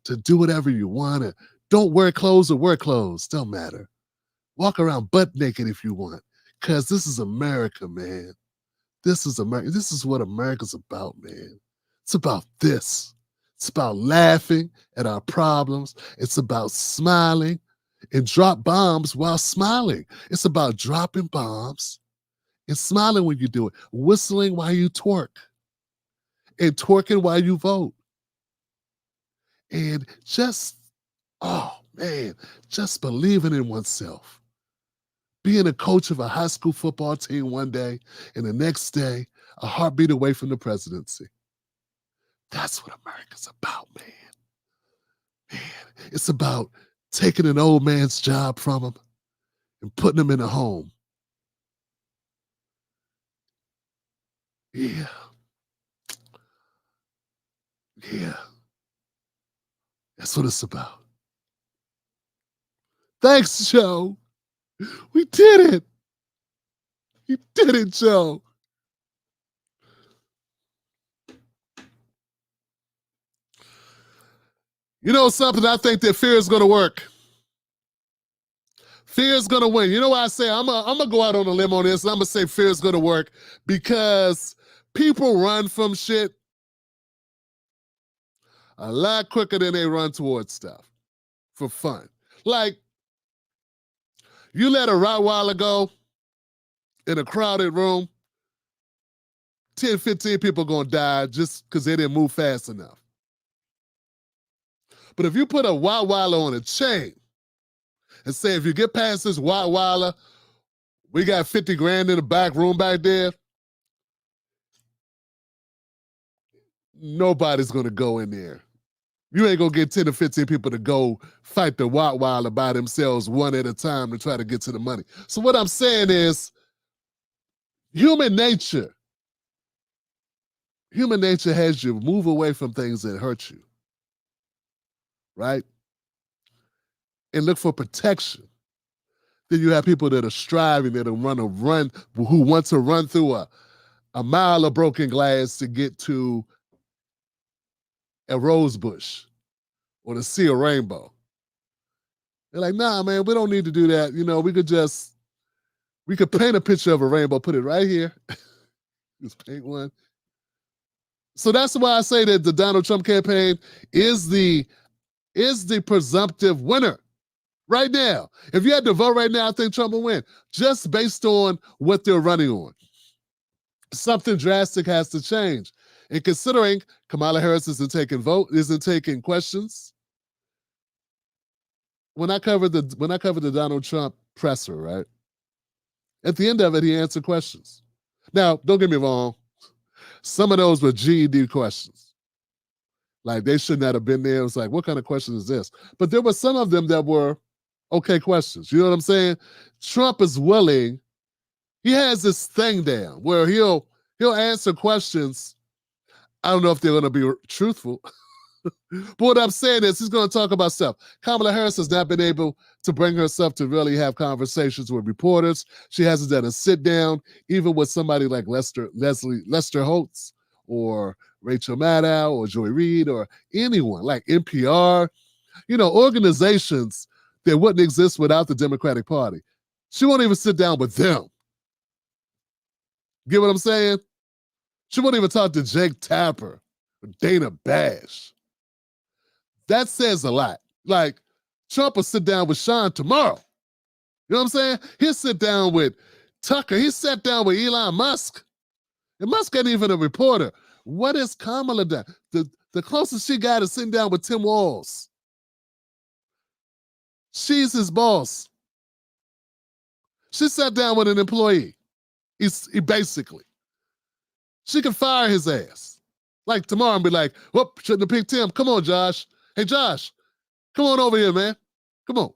to do whatever you want. And don't wear clothes or wear clothes. Don't matter. Walk around butt naked if you want. Because this is America, man. This is America. This is what America's about, man. It's about this. It's about laughing at our problems. It's about smiling and drop bombs while smiling. It's about dropping bombs and smiling when you do it, whistling while you twerk, and twerking while you vote. And just believing in oneself. Being a coach of a high school football team one day and the next day, a heartbeat away from the presidency. That's what America's about, man. It's about taking an old man's job from him and putting him in a home. Yeah. That's what it's about. Thanks, Joe. We did it. You did it, Joe. You know something? I think that fear is going to work. Fear is going to win. You know why I say I'm going to go out on a limb on this and I'm going to say fear is going to work because people run from shit a lot quicker than they run towards stuff for fun. Like, you let a Rottweiler go in a crowded room, 10, 15 people going to die just because they didn't move fast enough. But if you put a Rottweiler on a chain and say, if you get past this Rottweiler, we got 50 grand in the back room back there, nobody's going to go in there. You ain't going to get 10 to 15 people to go fight the Rottweiler by themselves one at a time to try to get to the money. So what I'm saying is, human nature has you move away from things that hurt you, right? And look for protection. Then you have people that are striving, that who want to run through a mile of broken glass to get to a rose bush or to see a rainbow. They're like, nah, man, we don't need to do that. We could paint a picture of a rainbow, put it right here. Just paint one. So that's why I say that the Donald Trump campaign is the presumptive winner right now. If you had to vote right now, I think Trump will win, just based on what they're running on. Something drastic has to change. And considering Kamala Harris isn't taking questions. When I covered the Donald Trump presser, right? At the end of it, he answered questions. Now, don't get me wrong. Some of those were GED questions. Like, they should not have been there. It was like, what kind of question is this? But there were some of them that were okay questions. You know what I'm saying? Trump is willing. He has this thing down where he'll answer questions. I don't know if they're going to be truthful. But what I'm saying is he's going to talk about stuff. Kamala Harris has not been able to bring herself to really have conversations with reporters. She hasn't done a sit down, even with somebody like Lester Holtz or Rachel Maddow or Joy Reid or anyone like NPR, organizations that wouldn't exist without the Democratic Party. She won't even sit down with them. Get what I'm saying? She won't even talk to Jake Tapper or Dana Bash. That says a lot. Like, Trump will sit down with Sean tomorrow. You know what I'm saying? He'll sit down with Tucker. He sat down with Elon Musk. And Musk ain't even a reporter. What has Kamala done? The closest she got is sitting down with Tim Walz. She's his boss. She sat down with an employee. He basically. She can fire his ass. Like tomorrow and be like, whoop, shouldn't have picked Tim. Come on, Josh. Hey, Josh, come on over here, man. Come on.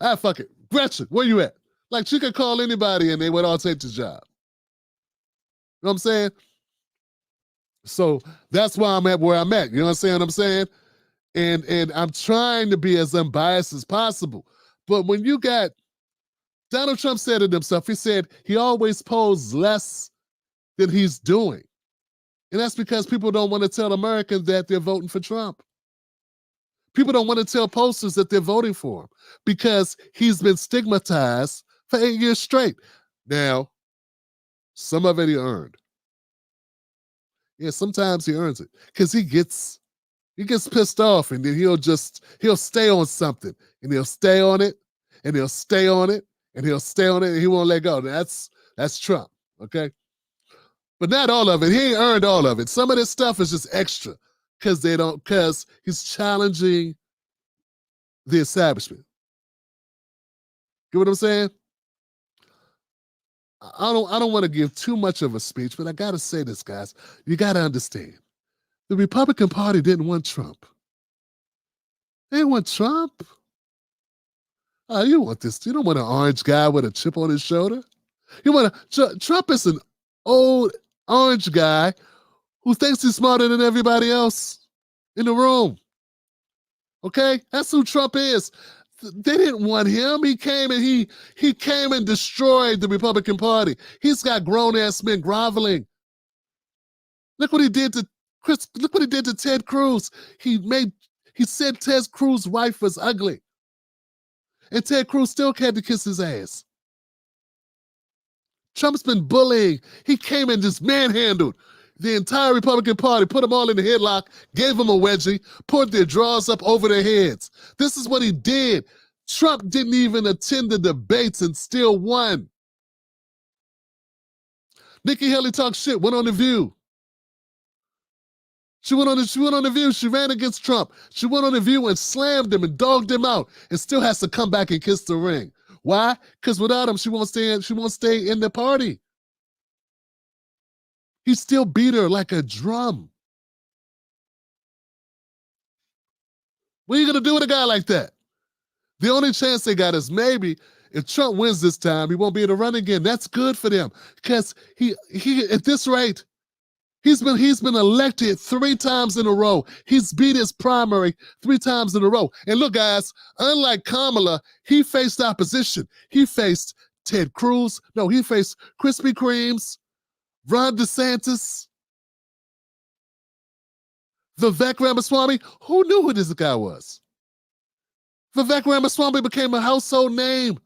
Ah, fuck it. Gretchen, where you at? Like, she could call anybody and they would all take the job. You know what I'm saying? So that's why I'm at where I'm at. You know what I'm saying? And I'm trying to be as unbiased as possible. But when you got, Donald Trump said it himself, he said he always posed less than he's doing. And that's because people don't want to tell Americans that they're voting for Trump. People don't want to tell posters that they're voting for him because he's been stigmatized for 8 years straight. Now, some of it he earned. Yeah, sometimes he earns it because he gets pissed off and then he'll stay on something and he'll stay on it and he'll stay on it and he'll stay on it and he won't let go. That's Trump, okay? But not all of it. He ain't earned all of it. Some of this stuff is just extra because he's challenging the establishment. Get what I'm saying? I don't want to give too much of a speech, but I got to say this, guys. You got to understand. The Republican Party didn't want Trump. They didn't want Trump. Oh, you want this. You don't want an orange guy with a chip on his shoulder. Trump is an old orange guy who thinks he's smarter than everybody else in the room. Okay? That's who Trump is. They didn't want him. He came and destroyed the Republican Party. He's got grown-ass men groveling. Look what he did to look what he did to Ted Cruz. He said Ted Cruz's wife was ugly. And Ted Cruz still had to kiss his ass. Trump's been bullying. He came and just manhandled the entire Republican Party, put them all in the headlock, gave them a wedgie, put their drawers up over their heads. This is what he did. Trump didn't even attend the debates and still won. Nikki Haley talked shit, went on The View. She went on The View. She ran against Trump. She went on The View and slammed him and dogged him out and still has to come back and kiss the ring. Why? Because without him, she won't stay in the party. He still beat her like a drum. What are you going to do with a guy like that? The only chance they got is maybe if Trump wins this time, he won't be able to run again. That's good for them because he at this rate, he's been elected 3 times in a row. He's beat his primary 3 times in a row. And look, guys, unlike Kamala, he faced opposition. He faced Ted Cruz. No, he faced Krispy Kremes, Ron DeSantis, Vivek Ramaswamy. Who knew who this guy was? Vivek Ramaswamy became a household name.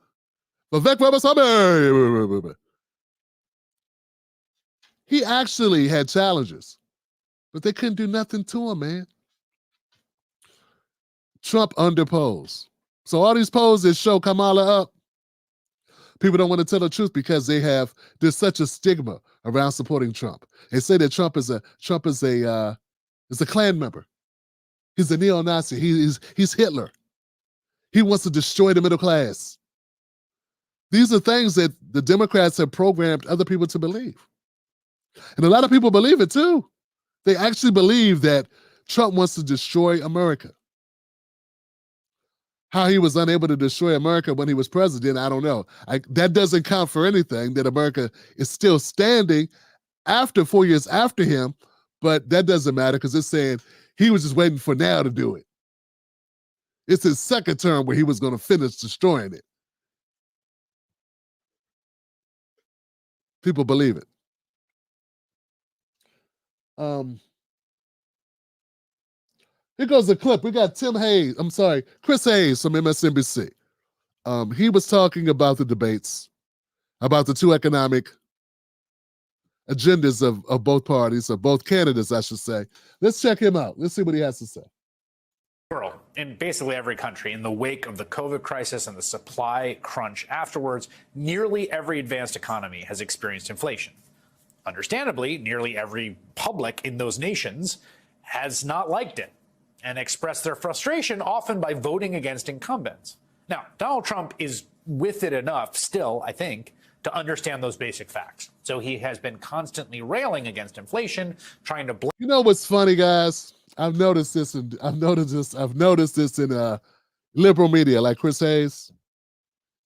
Vivek Ramaswamy. He actually had challenges, but they couldn't do nothing to him, man. Trump underposed. So all these polls that show Kamala up, people don't want to tell the truth because there's such a stigma around supporting Trump. They say that Trump is a Klan member. He's a neo-Nazi. He's Hitler. He wants to destroy the middle class. These are things that the Democrats have programmed other people to believe. And a lot of people believe it too. They actually believe that Trump wants to destroy America. How he was unable to destroy America when he was president, I don't know. That doesn't count for anything, that America is still standing after 4 years after him, but that doesn't matter because it's saying he was just waiting for now to do it. It's his second term where he was going to finish destroying it. People believe it. Here goes the clip. We got Chris Hayes from MSNBC. He was talking about the debates, about the 2 economic agendas of both parties, of both candidates, I should say. Let's check him out. Let's see what he has to say. World, in basically every country, in the wake of the COVID crisis and the supply crunch afterwards, nearly every advanced economy has experienced inflation. understandably, nearly every public in those nations has not liked it and expressed their frustration, often by voting against incumbents. Now, Donald Trump is with it enough still, I think, to understand those basic facts. So he has been constantly railing against inflation, trying to blame. You know what's funny, guys? I've noticed this in liberal media, like Chris Hayes,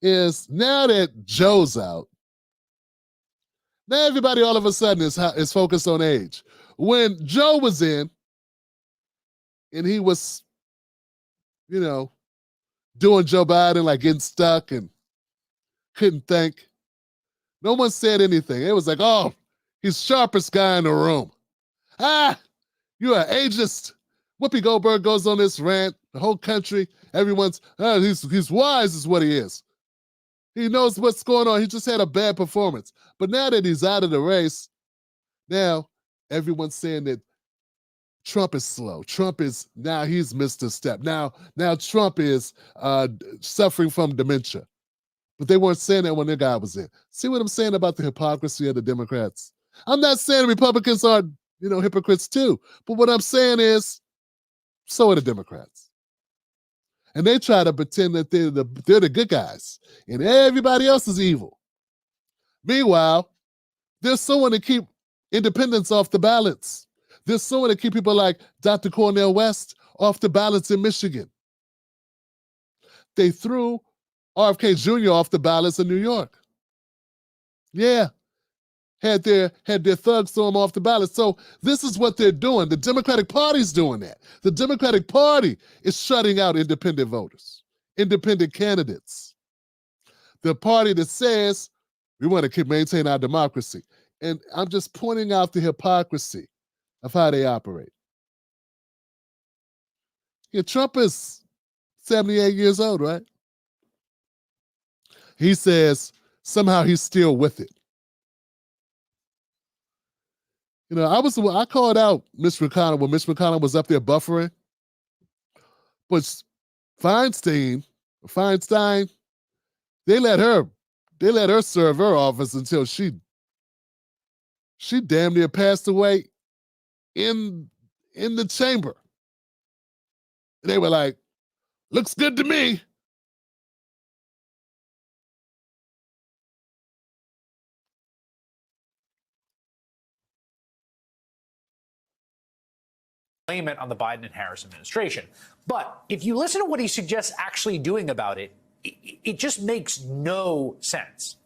is now that Joe's out, now everybody all of a sudden is focused on age. When Joe was in, and he was, doing Joe Biden, like getting stuck and couldn't think, no one said anything. It was like, oh, he's sharpest guy in the room. You're an ageist. Whoopi Goldberg goes on this rant. The whole country, everyone's, he's wise is what he is. He knows what's going on. He just had a bad performance. But now that he's out of the race, now everyone's saying that Trump is slow. Now he's missed a step. Now Trump is suffering from dementia. But they weren't saying that when their guy was in. See what I'm saying about the hypocrisy of the Democrats? I'm not saying Republicans aren't, hypocrites too. But what I'm saying is, so are the Democrats. And they try to pretend that they're the good guys and everybody else is evil. Meanwhile, they're someone to keep independents off the ballots. They're someone to keep people like Dr. Cornel West off the ballots in Michigan. They threw RFK Jr. off the ballots in New York. Yeah. Had their thugs throw him off the ballot. So this is what they're doing. The Democratic Party's doing that. The Democratic Party is shutting out independent voters, independent candidates. The party that says we want to maintain our democracy. And I'm just pointing out the hypocrisy of how they operate. Yeah, Trump is 78 years old, right? He says somehow he's still with it. I called out Mitch McConnell when Mitch McConnell was up there buffering. But Feinstein, they let her serve her office until she damn near passed away in the chamber. They were like, looks good to me. Blame it on the Biden and Harris administration. But if you listen to what he suggests actually doing about it, it just makes no sense.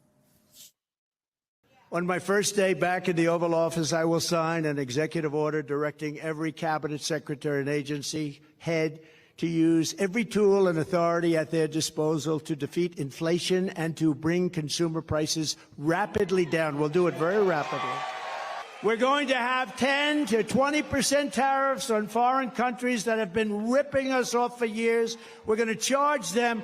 On my first day back in the Oval Office, I will sign an executive order directing every cabinet secretary and agency head to use every tool and authority at their disposal to defeat inflation and to bring consumer prices rapidly down. We'll do it very rapidly. We're going to have 10 to 20% tariffs on foreign countries that have been ripping us off for years. We're going to charge them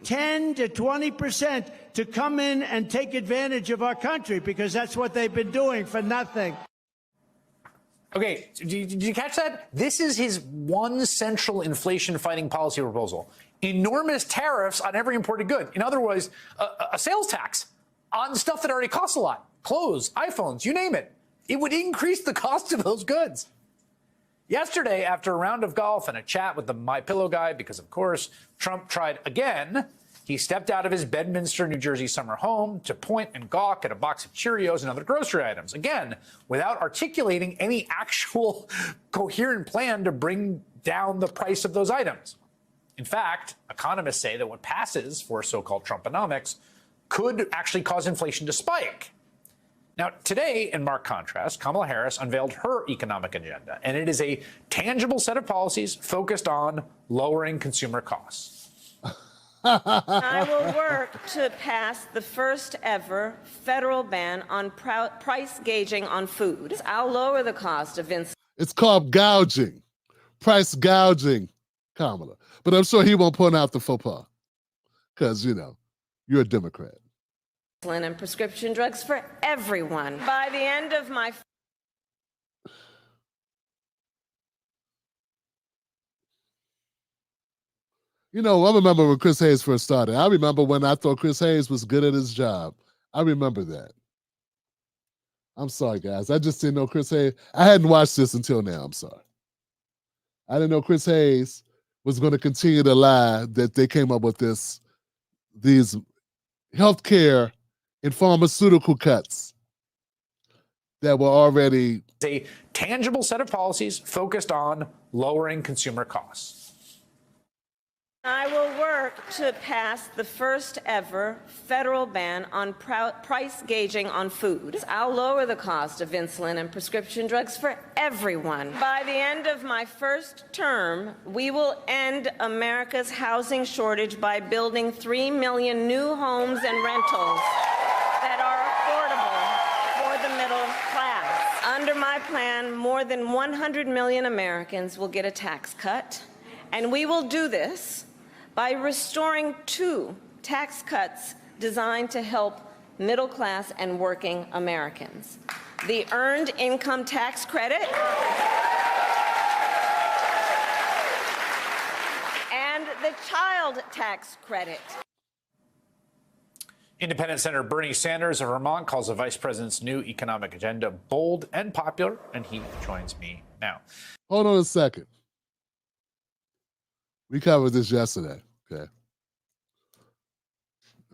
10 to 20% to come in and take advantage of our country because that's what they've been doing for nothing. Okay, did you catch that? This is his one central inflation fighting policy proposal. Enormous tariffs on every imported good. In other words, a sales tax on stuff that already costs a lot. Clothes, iPhones, you name it. It would increase the cost of those goods. Yesterday, after a round of golf and a chat with the MyPillow guy, because of course Trump tried again, he stepped out of his Bedminster, New Jersey summer home to point and gawk at a box of Cheerios and other grocery items, again, without articulating any actual coherent plan to bring down the price of those items. In fact, economists say that what passes for so-called Trumponomics could actually cause inflation to spike. Now, today, in marked contrast, Kamala Harris unveiled her economic agenda, and it is a tangible set of policies focused on lowering consumer costs. I will work to pass the first ever federal ban on price gauging on food. I'll lower the cost of insulin. It's called gouging, price gouging, Kamala. But I'm sure he won't point out the faux pas because, you're a Democrat. And prescription drugs for everyone. By the end of my... I remember when Chris Hayes first started. I remember when I thought Chris Hayes was good at his job. I remember that. I'm sorry, guys. I just didn't know Chris Hayes. I hadn't watched this until now. I'm sorry. I didn't know Chris Hayes was going to continue to lie that they came up with these healthcare and pharmaceutical cuts that were already a tangible set of policies focused on lowering consumer costs. I will work to pass the first ever federal ban on price gauging on food. I'll lower the cost of insulin and prescription drugs for everyone. By the end of my first term, we will end America's housing shortage by building 3 million new homes and rentals that are affordable for the middle class. Under my plan, more than 100 million Americans will get a tax cut, and we will do this by restoring 2 tax cuts designed to help middle class and working Americans. The Earned Income Tax Credit and the Child Tax Credit. Independent Senator Bernie Sanders of Vermont calls the vice president's new economic agenda bold and popular, and he joins me now. Hold on a second. We covered this yesterday, okay?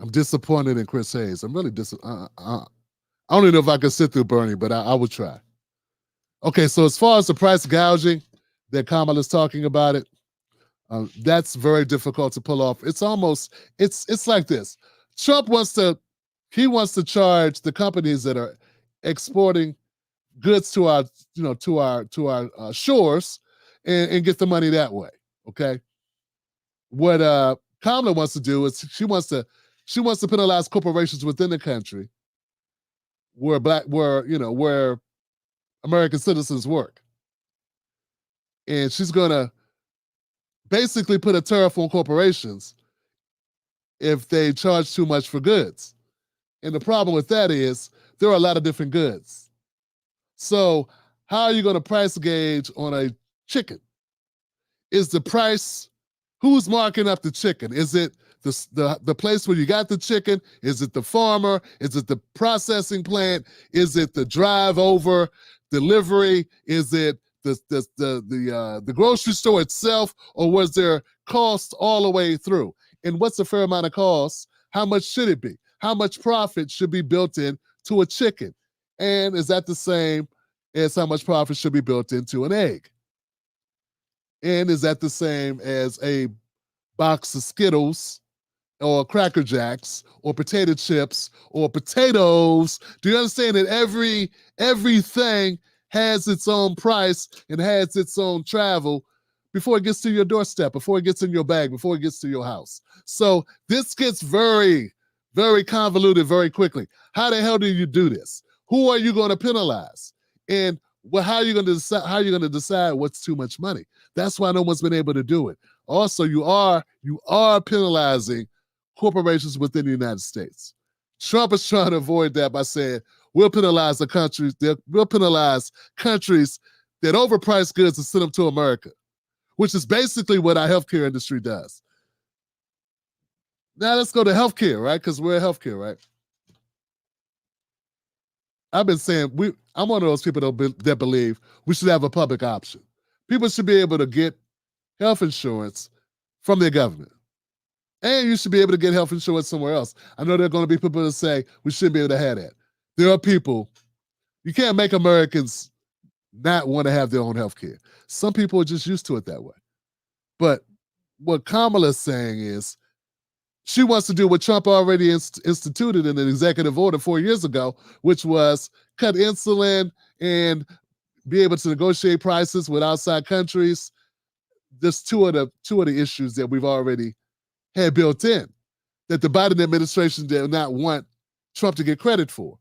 I'm disappointed in Chris Hayes. I'm really disappointed. I don't even know if I can sit through Bernie, but I will try. Okay, so as far as the price gouging that Kamala's talking about it, that's very difficult to pull off. It's almost, it's like this. Trump wants to charge the companies that are exporting goods to our, to our shores and get the money that way, okay? What Kamala wants to do is she wants to penalize corporations within the country where American citizens work. And she's gonna basically put a tariff on corporations if they charge too much for goods. And the problem with that is there are a lot of different goods. So how are you gonna price gauge on a chicken? Is the price, who's marking up the chicken? Is it the place where you got the chicken? Is it the farmer? Is it the processing plant? Is it the drive over delivery? Is it the grocery store itself? Or was there cost all the way through? And what's a fair amount of cost? How much should it be? How much profit should be built in to a chicken? And is that the same as how much profit should be built into an egg? And is that the same as a box of Skittles or Cracker Jacks or potato chips or potatoes? Do you understand that everything has its own price and has its own travel before it gets to your doorstep, before it gets in your bag, before it gets to your house? So this gets very, very convoluted very quickly. How the hell do you do this? Who are you going to penalize? And how are you going to decide? How are you going to decide what's too much money? That's why no one's been able to do it. Also, you are penalizing corporations within the United States. Trump is trying to avoid that by saying we'll penalize countries that overprice goods and send them to America, which is basically what our healthcare industry does. Now let's go to healthcare, right? Because we're healthcare, right? I've been saying I'm one of those people that believe we should have a public option. People should be able to get health insurance from their government. And you should be able to get health insurance somewhere else. I know there are going to be people that say we shouldn't be able to have that. There are people, you can't make Americans not want to have their own health care. Some people are just used to it that way. But what Kamala is saying is she wants to do what Trump already instituted in an executive order 4 years ago, which was cut insulin and be able to negotiate prices with outside countries. There's two of the issues that we've already had built in that the Biden administration did not want Trump to get credit for.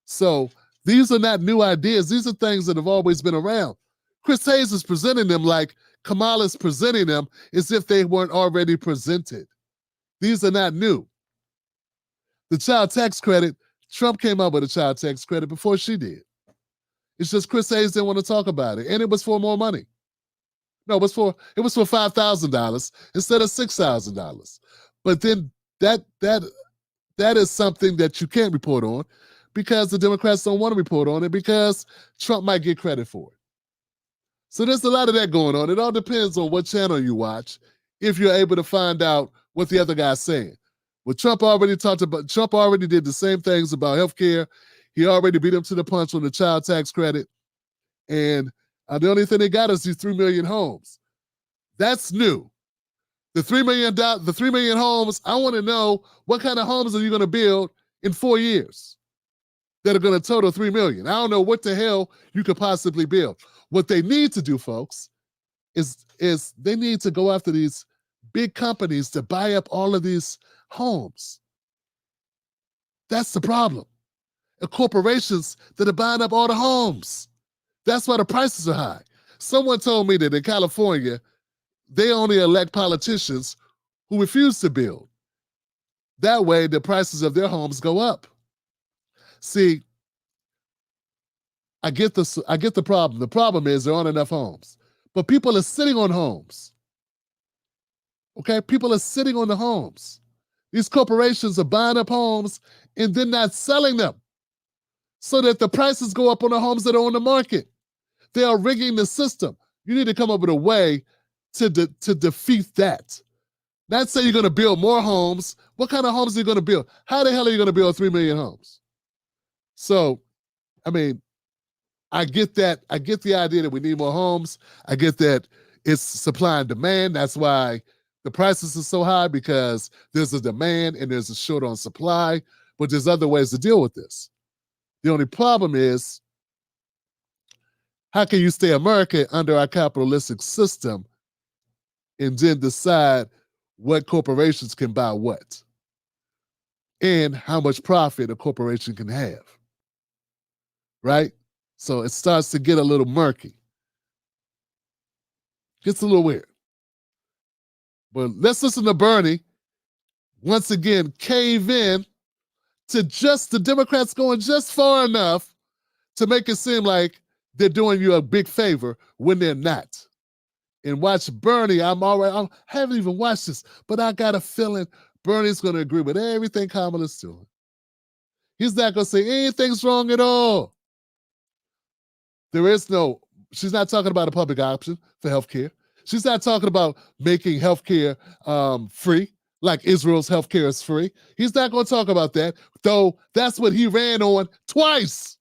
So these are not new ideas. These are things that have always been around. Chris Hayes is presenting them like Kamala's presenting them as if they weren't already presented. These are not new. The child tax credit, Trump came up with a child tax credit before she did. It's just Chris Hayes didn't want to talk about it. And it was for more money. No, it was for $5,000 instead of $6,000. But then that is something that you can't report on because the Democrats don't want to report on it because Trump might get credit for it. So there's a lot of that going on. It all depends on what channel you watch if you're able to find out what the other guy's saying. Well, Trump already did the same things about healthcare. He already beat him to the punch on the child tax credit. And the only thing they got is these 3 million homes. That's new. The 3 million homes, I want to know what kind of homes are you going to build in 4 years that are going to total 3 million. I don't know what the hell you could possibly build. What they need to do, folks, is they need to go after these big companies to buy up all of these homes. That's the problem. The corporations that are buying up all the homes. That's why the prices are high. Someone told me that in California, they only elect politicians who refuse to build. That way, the prices of their homes go up. See, I get the problem. The problem is there aren't enough homes. But people are sitting on homes. Okay? People are sitting on the homes. These corporations are buying up homes and then not selling them so that the prices go up on the homes that are on the market. They are rigging the system. You need to come up with a way to defeat that. Not say you're going to build more homes. What kind of homes are you going to build? How the hell are you going to build 3 million homes? So, I mean, I get that. I get the idea that we need more homes. I get that it's supply and demand. That's why the prices are so high, because there's a demand and there's a short on supply. But there's other ways to deal with this. The only problem is, how can you stay American under our capitalistic system and then decide what corporations can buy what and how much profit a corporation can have, right? So it starts to get a little murky. Gets a little weird. But let's listen to Bernie once again cave in to just the Democrats going just far enough to make it seem like they're doing you a big favor when they're not. And watch Bernie. I haven't even watched this, but I got a feeling Bernie's going to agree with everything Kamala's doing. He's not going to say anything's wrong at all. She's not talking about a public option for healthcare. She's not talking about making healthcare free, like Israel's healthcare is free. He's not going to talk about that, though that's what he ran on twice.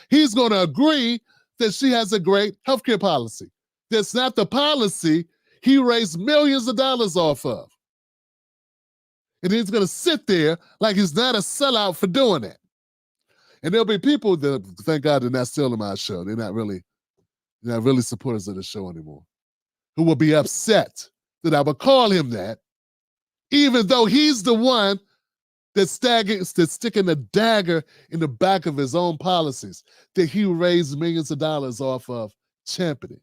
He's going to agree that she has a great healthcare policy. That's not the policy he raised millions of dollars off of. And he's going to sit there like he's not a sellout for doing that. And there'll be people that, thank God, they're not still in my show. They're not really supporters of the show anymore, who will be upset that I would call him that, even though he's the one that's sticking a dagger in the back of his own policies that he raised millions of dollars off of championing.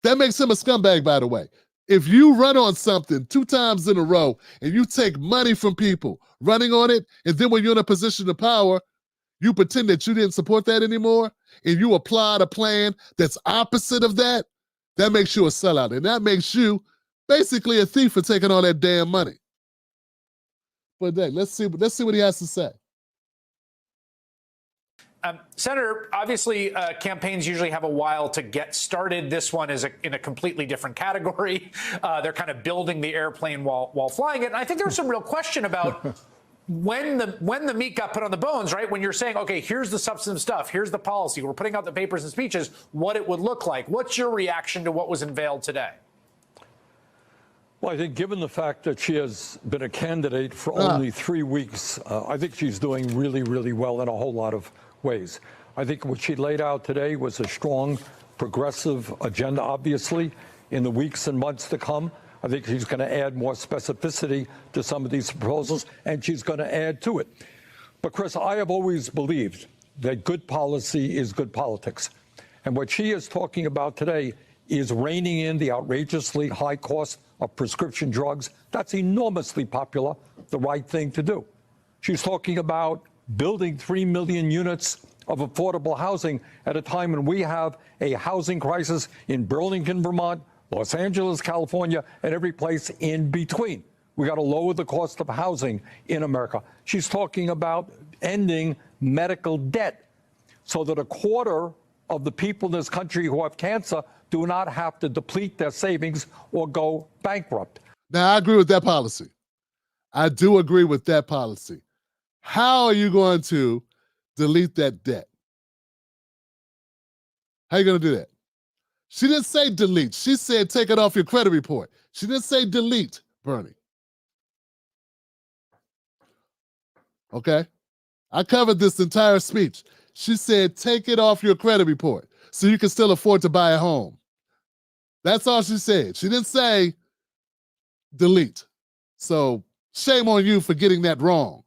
That makes him a scumbag, by the way. If you run on something 2 times in a row and you take money from people running on it, and then when you're in a position of power, you pretend that you didn't support that anymore, and you applied a plan that's opposite of that, that makes you a sellout. And that makes you basically a thief for taking all that damn money. But let's see what he has to say. Senator, obviously, campaigns usually have a while to get started. This one is in a completely different category. They're kind of building the airplane while flying it. And I think there was some real question about when the meat got put on the bones, right? When you're saying, okay, here's the substantive stuff, here's the policy, we're putting out the papers and speeches, what it would look like. What's your reaction to what was unveiled today? Well, I think given the fact that she has been a candidate for only 3 weeks, I think she's doing really, really well in a whole lot of ways. I think what she laid out today was a strong, progressive agenda, obviously, in the weeks and months to come. I think she's going to add more specificity to some of these proposals, and she's going to add to it. But, Chris, I have always believed that good policy is good politics. And what she is talking about today is reining in the outrageously high cost of prescription drugs. That's enormously popular, the right thing to do. She's talking about building 3 million units of affordable housing at a time when we have a housing crisis in Burlington, Vermont, Los Angeles, California, and every place in between. We got to lower the cost of housing in America. She's talking about ending medical debt so that a quarter of the people in this country who have cancer do not have to deplete their savings or go bankrupt. Now, I agree with that policy. I do agree with that policy. How are you going to delete that debt? How are you going to do that? She didn't say delete. She said take it off your credit report. She didn't say delete, Bernie. Okay? I covered this entire speech. She said take it off your credit report so you can still afford to buy a home. That's all she said. She didn't say delete. So shame on you for getting that wrong.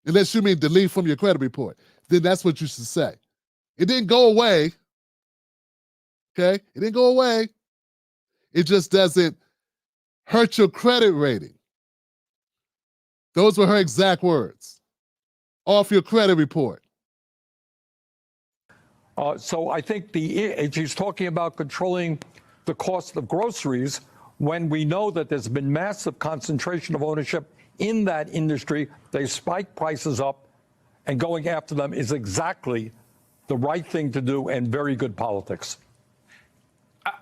Unless you mean delete from your credit report. Then that's what you should say. It didn't go away. Okay? It didn't go away. It just doesn't hurt your credit rating. Those were her exact words. Off your credit report. So I think she's talking about controlling the cost of groceries when we know that there's been massive concentration of ownership in that industry. They spike prices up, and going after them is exactly the right thing to do and very good politics.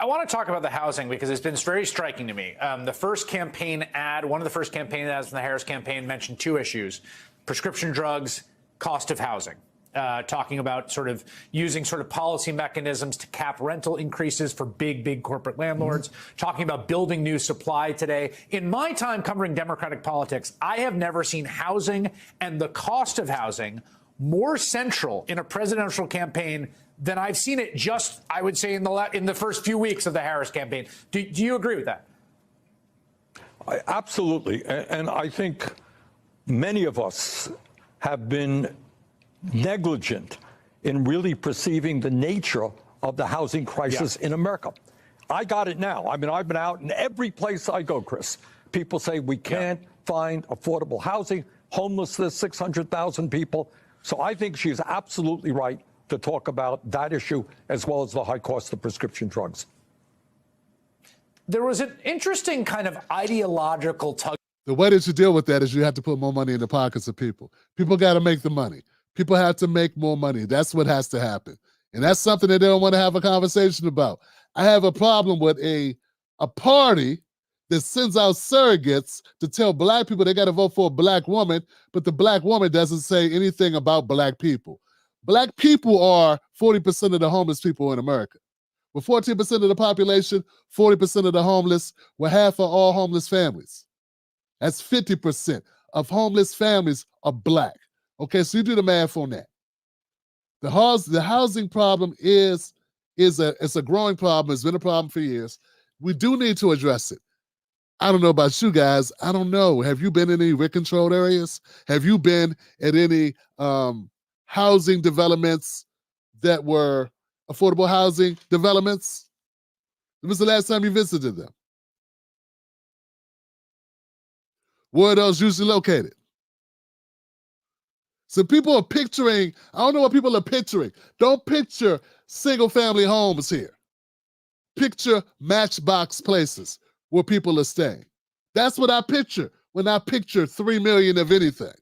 I want to talk about the housing because it's been very striking to me. The first campaign ad, one of the first campaign ads in the Harris campaign mentioned two issues: prescription drugs, cost of housing. Talking about sort of using sort of policy mechanisms to cap rental increases for big corporate landlords, talking about building new supply today. In my time covering Democratic politics, I have never seen housing and the cost of housing more central in a presidential campaign than I've seen it just, I would say, in the first few weeks of the Harris campaign. Do you agree with that? Absolutely. And I think many of us have been negligent in really perceiving the nature of the housing crisis in America. I got it now. I mean, I've been out in every place I go, Chris. People say we can't find affordable housing, homelessness, 600,000 people. So I think she's absolutely right to talk about that issue as well as the high cost of prescription drugs. There was an interesting kind of ideological tug. The way that you deal with that is you have to put more money in the pockets of people. People got to make the money. People have to make more money. That's what has to happen. And that's something that they don't want to have a conversation about. I have a problem with a party that sends out surrogates to tell black people they got to vote for a black woman, but the black woman doesn't say anything about black people. Black people are 40% of the homeless people in America. With 14% of the population, 40% of the homeless, we're half of all homeless families. That's 50% of homeless families are black. Okay, so you do the math on that. The housing problem is a growing problem. It's been a problem for years. We do need to address it. I don't know about you guys. I don't know. Have you been in any rent-controlled areas? Have you been at any housing developments that were affordable housing developments? When was the last time you visited them? Where are those usually located? So people are picturing, I don't know what people are picturing. Don't picture single-family homes here. Picture matchbox places where people are staying. That's what I picture when I picture 3 million of anything.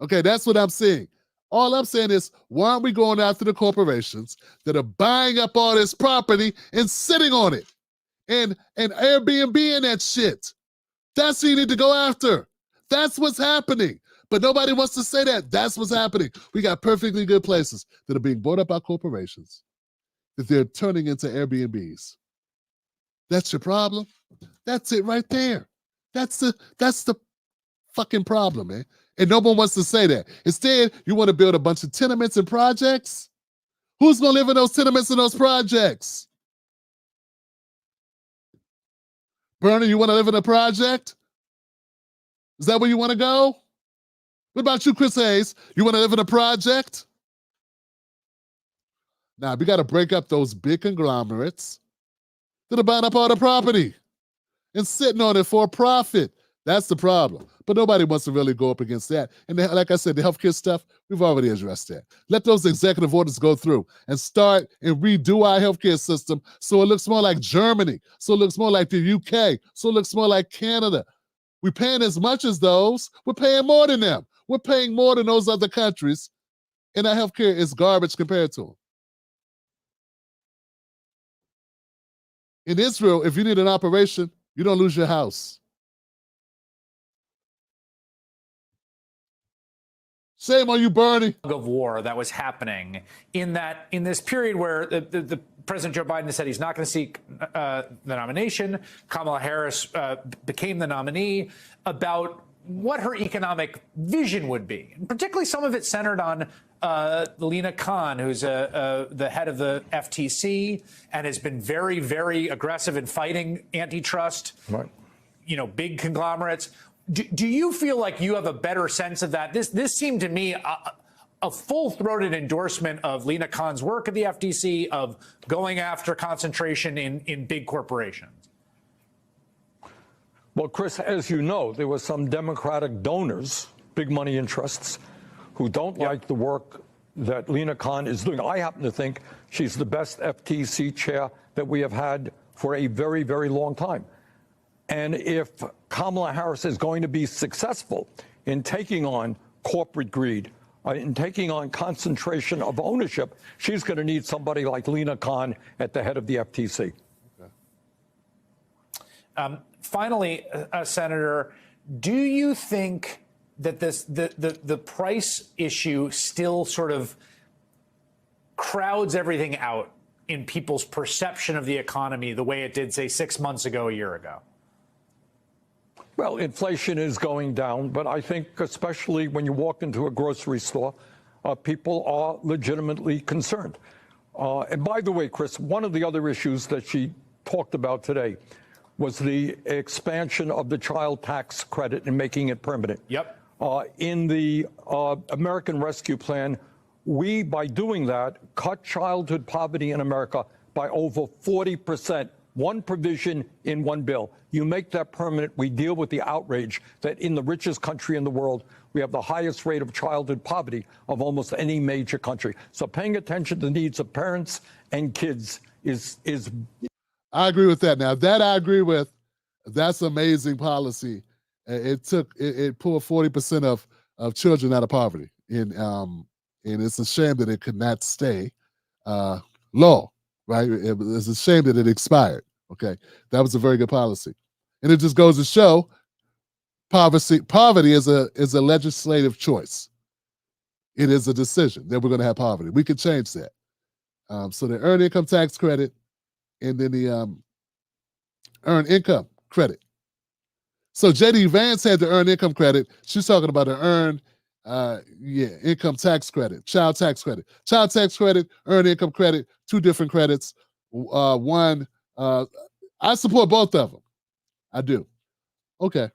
Okay, that's what I'm seeing. All I'm saying is, why aren't we going after the corporations that are buying up all this property and sitting on it and Airbnb and that shit? That's who you need to go after. That's what's happening. But nobody wants to say that. That's what's happening. We got perfectly good places that are being bought up by corporations that they're turning into Airbnbs. That's your problem. That's it right there. That's the fucking problem, man. And no one wants to say that. Instead, you want to build a bunch of tenements and projects? Who's going to live in those tenements and those projects? Bernie, you want to live in a project? Is that where you want to go? What about you, Chris Hayes? You want to live in a project? Now, we got to break up those big conglomerates that are buying up all the property and sitting on it for a profit. That's the problem. But nobody wants to really go up against that. And like I said, the healthcare stuff, we've already addressed that. Let those executive orders go through and start and redo our healthcare system so it looks more like Germany, so it looks more like the UK, so it looks more like Canada. We're paying as much as those. We're paying more than them. We're paying more than those other countries, and our healthcare is garbage compared to them. In Israel, if you need an operation, you don't lose your house. Shame on you, Bernie. Of war that was happening in this period where the President Joe Biden said he's not going to seek the nomination. Kamala Harris became the nominee, about what her economic vision would be. And particularly some of it centered on Lina Khan, who's the head of the FTC and has been very, very aggressive in fighting antitrust, big conglomerates. Do you feel like you have a better sense of that? This seemed to me a full-throated endorsement of Lina Khan's work at the FTC, of going after concentration in big corporations. Well, Chris, as you know, there were some Democratic donors, big money interests, who don't like the work that Lina Khan is doing. I happen to think she's the best FTC chair that we have had for a very, very long time. And if Kamala Harris is going to be successful in taking on corporate greed, in taking on concentration of ownership, she's going to need somebody like Lina Khan at the head of the FTC. Finally, Senator, do you think that the price issue still sort of crowds everything out in people's perception of the economy the way it did, say, 6 months ago, a year ago? Well, inflation is going down, but I think especially when you walk into a grocery store, people are legitimately concerned. And by the way, Chris, one of the other issues that she talked about today was the expansion of the child tax credit and making it permanent. Yep. In the American Rescue Plan, we, by doing that, cut childhood poverty in America by over 40%. One provision in one bill. You make that permanent, we deal with the outrage that in the richest country in the world, we have the highest rate of childhood poverty of almost any major country. So paying attention to the needs of parents and kids is. I agree with that. Now, that I agree with. That's amazing policy. It pulled 40% of children out of poverty. And it's a shame that it could not stay low, right? It's a shame that it expired. Okay, that was a very good policy, and it just goes to show poverty is a legislative choice. It is a decision that we're going to have poverty. We can change that. So the earned income tax credit, and then the earned income credit. So J.D. Vance had the earned income credit. She's talking about the earned income tax credit, child tax credit, earned income credit, two different credits. One. I support both of them. I do. Okay.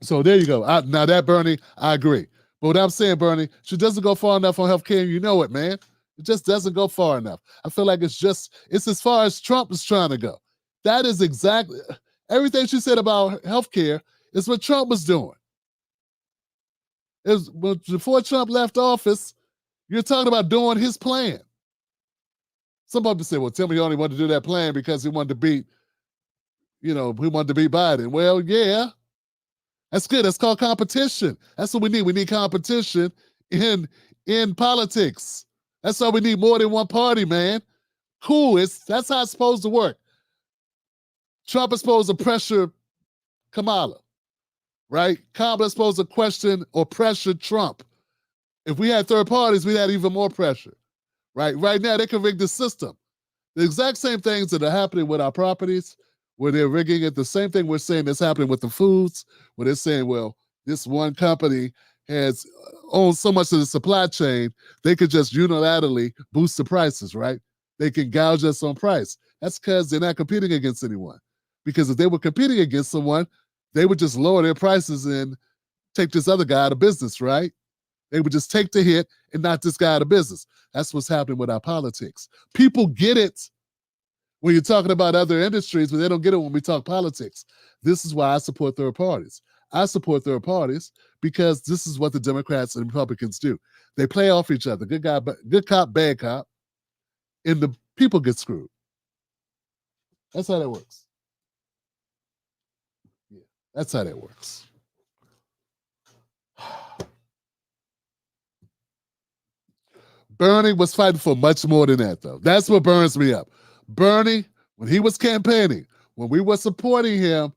So there you go. Now that, Bernie, I agree. But what I'm saying, Bernie, she doesn't go far enough on healthcare. You know it, man. It just doesn't go far enough. I feel like it's as far as Trump is trying to go. That is exactly everything she said about healthcare is what Trump was doing. Before Trump left office, you're talking about doing his plan. Somebody say, well, Tim, he only wanted to do that plan because he wanted to beat, he wanted to beat Biden. Well, yeah, that's good. That's called competition. That's what we need. We need competition in politics. That's why we need more than one party, man. Cool. That's how it's supposed to work. Trump is supposed to pressure Kamala, right? Kamala is supposed to question or pressure Trump. If we had third parties, we'd have even more pressure. Right now, they can rig the system. The exact same things that are happening with our properties, where they're rigging it, the same thing we're saying that's happening with the foods, where they're saying, well, this one company has owned so much of the supply chain, they could just unilaterally boost the prices, right? They can gouge us on price. That's because they're not competing against anyone. Because if they were competing against someone, they would just lower their prices and take this other guy out of business, right? They would just take the hit and knock this guy out of business. That's what's happening with our politics. People get it when you're talking about other industries, but they don't get it when we talk politics. This is why I support third parties. I support third parties because this is what the Democrats and Republicans do. They play off each other. Good cop, bad cop, and the people get screwed. That's how that works. Yeah, that's how that works. Bernie was fighting for much more than that, though. That's what burns me up. Bernie, when he was campaigning, when we were supporting him,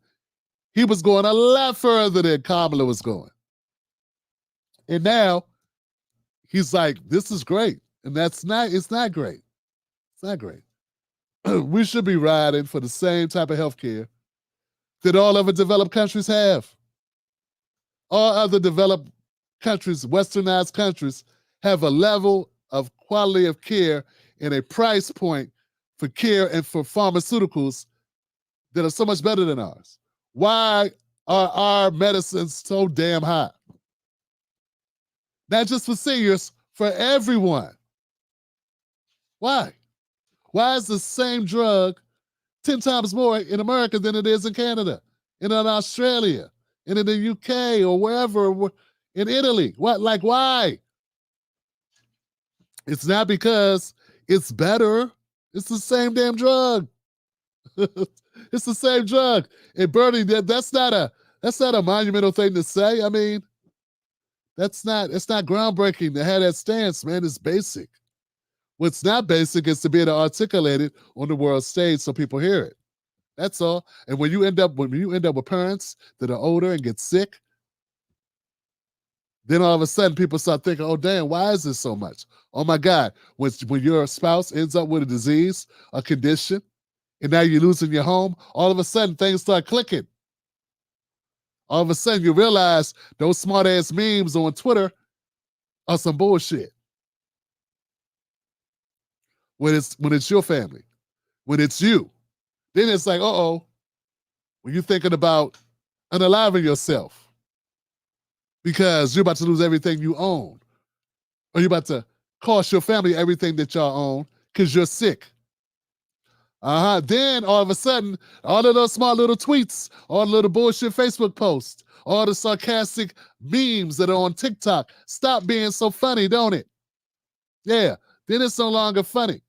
he was going a lot further than Kamala was going. And now he's like, this is great. And it's not great. It's not great. We should be riding for the same type of health care that all other developed countries have. All other developed countries, westernized countries, have a level of quality of care and a price point for care and for pharmaceuticals that are so much better than ours. Why are our medicines so damn high? Not just for seniors, for everyone. Why? Why is the same drug 10 times more in America than it is in Canada, and in Australia, and in the UK, or wherever, in Italy? What? Like, why? It's not because it's better. It's the same damn drug. It's the same drug. And Bernie, that's not a monumental thing to say. I mean, it's not groundbreaking to have that stance, man. It's basic. What's not basic is to be able to articulate it on the world stage so people hear it. That's all. And when you end up with parents that are older and get sick, then all of a sudden people start thinking, oh damn, why is this so much? Oh my God, when your spouse ends up with a disease, a condition, and now you're losing your home, all of a sudden things start clicking. All of a sudden you realize those smart ass memes on Twitter are some bullshit. When it's your family, when it's you, then it's like, uh-oh, when you're thinking about unaliving yourself because you're about to lose everything you own, or you're about to cost your family everything that y'all own because you're sick. Then all of a sudden, all of those small little tweets, all the little bullshit Facebook posts, all the sarcastic memes that are on TikTok stop being so funny, don't it? Yeah, then it's no longer funny.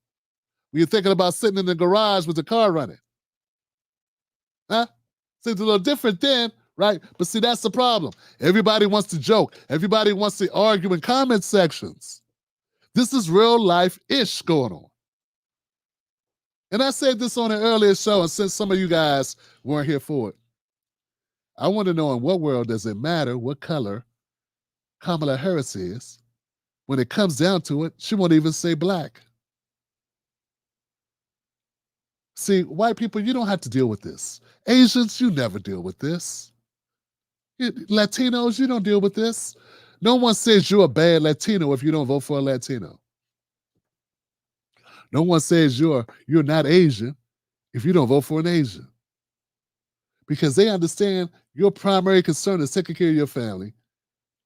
When you're thinking about sitting in the garage with the car running. Seems a little different then, right? But see, that's the problem. Everybody wants to joke. Everybody wants to argue in comment sections. This is real life-ish going on. And I said this on an earlier show, and since some of you guys weren't here for it, I want to know, in what world does it matter what color Kamala Harris is? When it comes down to it, she won't even say black. See, white people, you don't have to deal with this. Asians, you never deal with this. Latinos, you don't deal with this. No one says you're a bad Latino if you don't vote for a Latino. No one says you're not Asian if you don't vote for an Asian. Because they understand your primary concern is taking care of your family,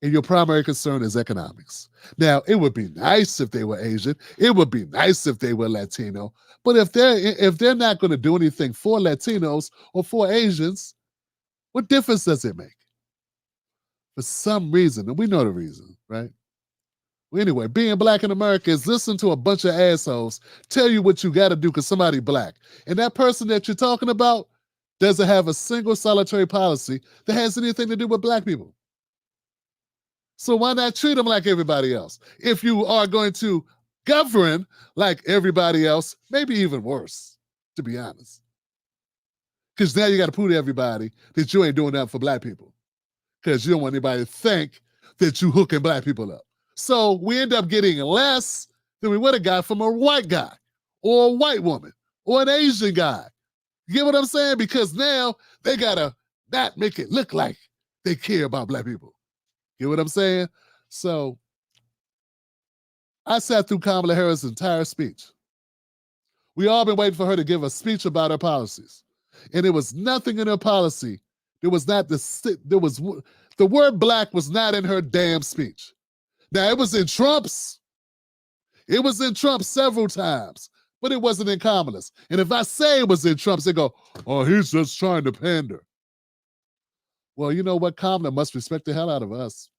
and your primary concern is economics. Now, it would be nice if they were Asian. It would be nice if they were Latino. But if they're not going to do anything for Latinos or for Asians, what difference does it make? For some reason, and we know the reason, right? Well, anyway, being black in America is listen to a bunch of assholes tell you what you got to do because somebody black. And that person that you're talking about doesn't have a single solitary policy that has anything to do with black people. So why not treat them like everybody else? If you are going to govern like everybody else, maybe even worse, to be honest. Because now you got to prove to everybody that you ain't doing that for black people. Because you don't want anybody to think that you hooking black people up. So we end up getting less than we would have got from a white guy or a white woman or an Asian guy. You get what I'm saying? Because now they got to not make it look like they care about black people. Get what I'm saying? So I sat through Kamala Harris' entire speech. We all been waiting for her to give a speech about her policies. And there was nothing in her policy. The word black was not in her damn speech. Now, it was in Trump's. It was in Trump's several times, but it wasn't in Kamala's. And if I say it was in Trump's, they go, oh, he's just trying to pander. Well, you know what? Kamala must respect the hell out of us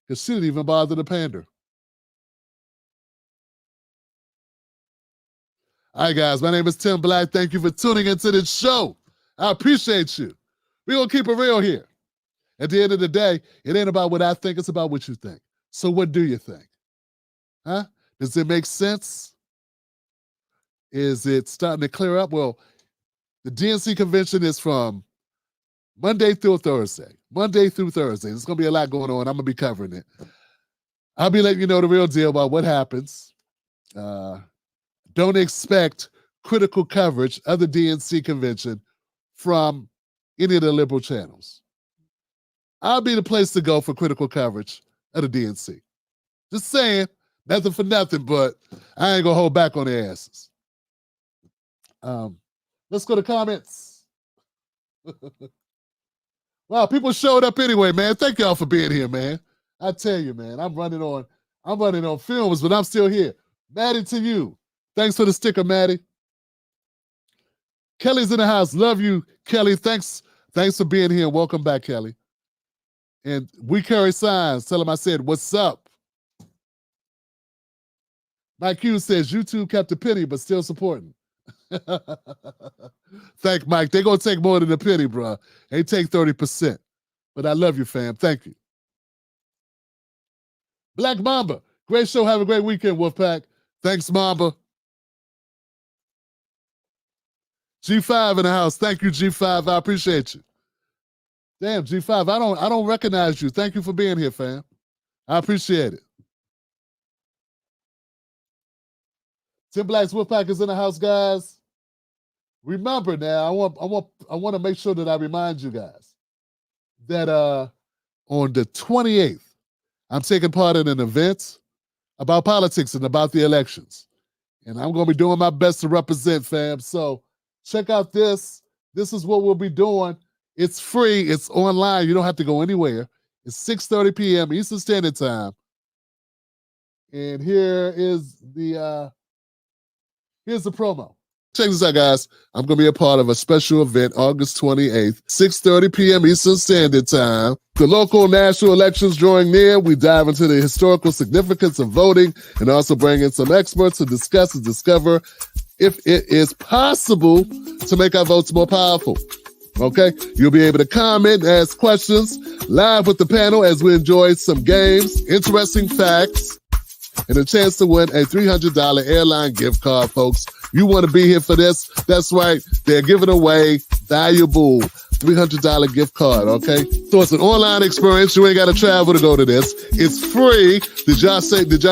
because she didn't even bother to pander. All right, guys, my name is Tim Black. Thank you for tuning into this show. I appreciate you. We're going to keep it real here. At the end of the day, it ain't about what I think. It's about what you think. So what do you think? Huh? Does it make sense? Is it starting to clear up? Well, the DNC convention is from Monday through Thursday. Monday through Thursday. There's going to be a lot going on. I'm going to be covering it. I'll be letting you know the real deal about what happens. Don't expect critical coverage of the DNC convention from any of the liberal channels. I'll be the place to go for critical coverage of the DNC. Just saying, nothing for nothing, but I ain't going to hold back on their asses. Let's go to comments. Wow, people showed up anyway, man. Thank y'all for being here, man. I tell you, man, I'm running on films, but I'm still here. Maddie, to you. Thanks for the sticker, Maddie. Kelly's in the house. Love you, Kelly. Thanks for being here. Welcome back, Kelly. And we carry signs. Tell him I said, what's up? Mike Hughes says, YouTube kept a penny, but still supporting. Thank Mike. They're going to take more than a penny, bro. They take 30%. But I love you, fam. Thank you. Black Mamba. Great show. Have a great weekend, Wolfpack. Thanks, Mamba. G5 in the house. Thank you, G5. I appreciate you. Damn, G5, I don't recognize you. Thank you for being here, fam. I appreciate it. Tim Black's Wolfpack is in the house, guys. Remember now, I want to make sure that I remind you guys that on the 28th, I'm taking part in an event about politics and about the elections. And I'm going to be doing my best to represent, fam. So check out this. This is what we'll be doing. It's free. It's online. You don't have to go anywhere. It's 6:30 p.m. Eastern Standard Time. And here's the promo. Check this out, guys. I'm going to be a part of a special event August 28th, 6:30 p.m. Eastern Standard Time. The local and national elections drawing near, we dive into the historical significance of voting and also bring in some experts to discuss and discover if it is possible to make our votes more powerful. Okay? You'll be able to comment, ask questions, live with the panel as we enjoy some games, interesting facts, and a chance to win a $300 airline gift card, folks. You want to be here for this? That's right. They're giving away valuable $300 gift card, okay? So it's an online experience. You ain't got to travel to go to this. It's free. Did y'all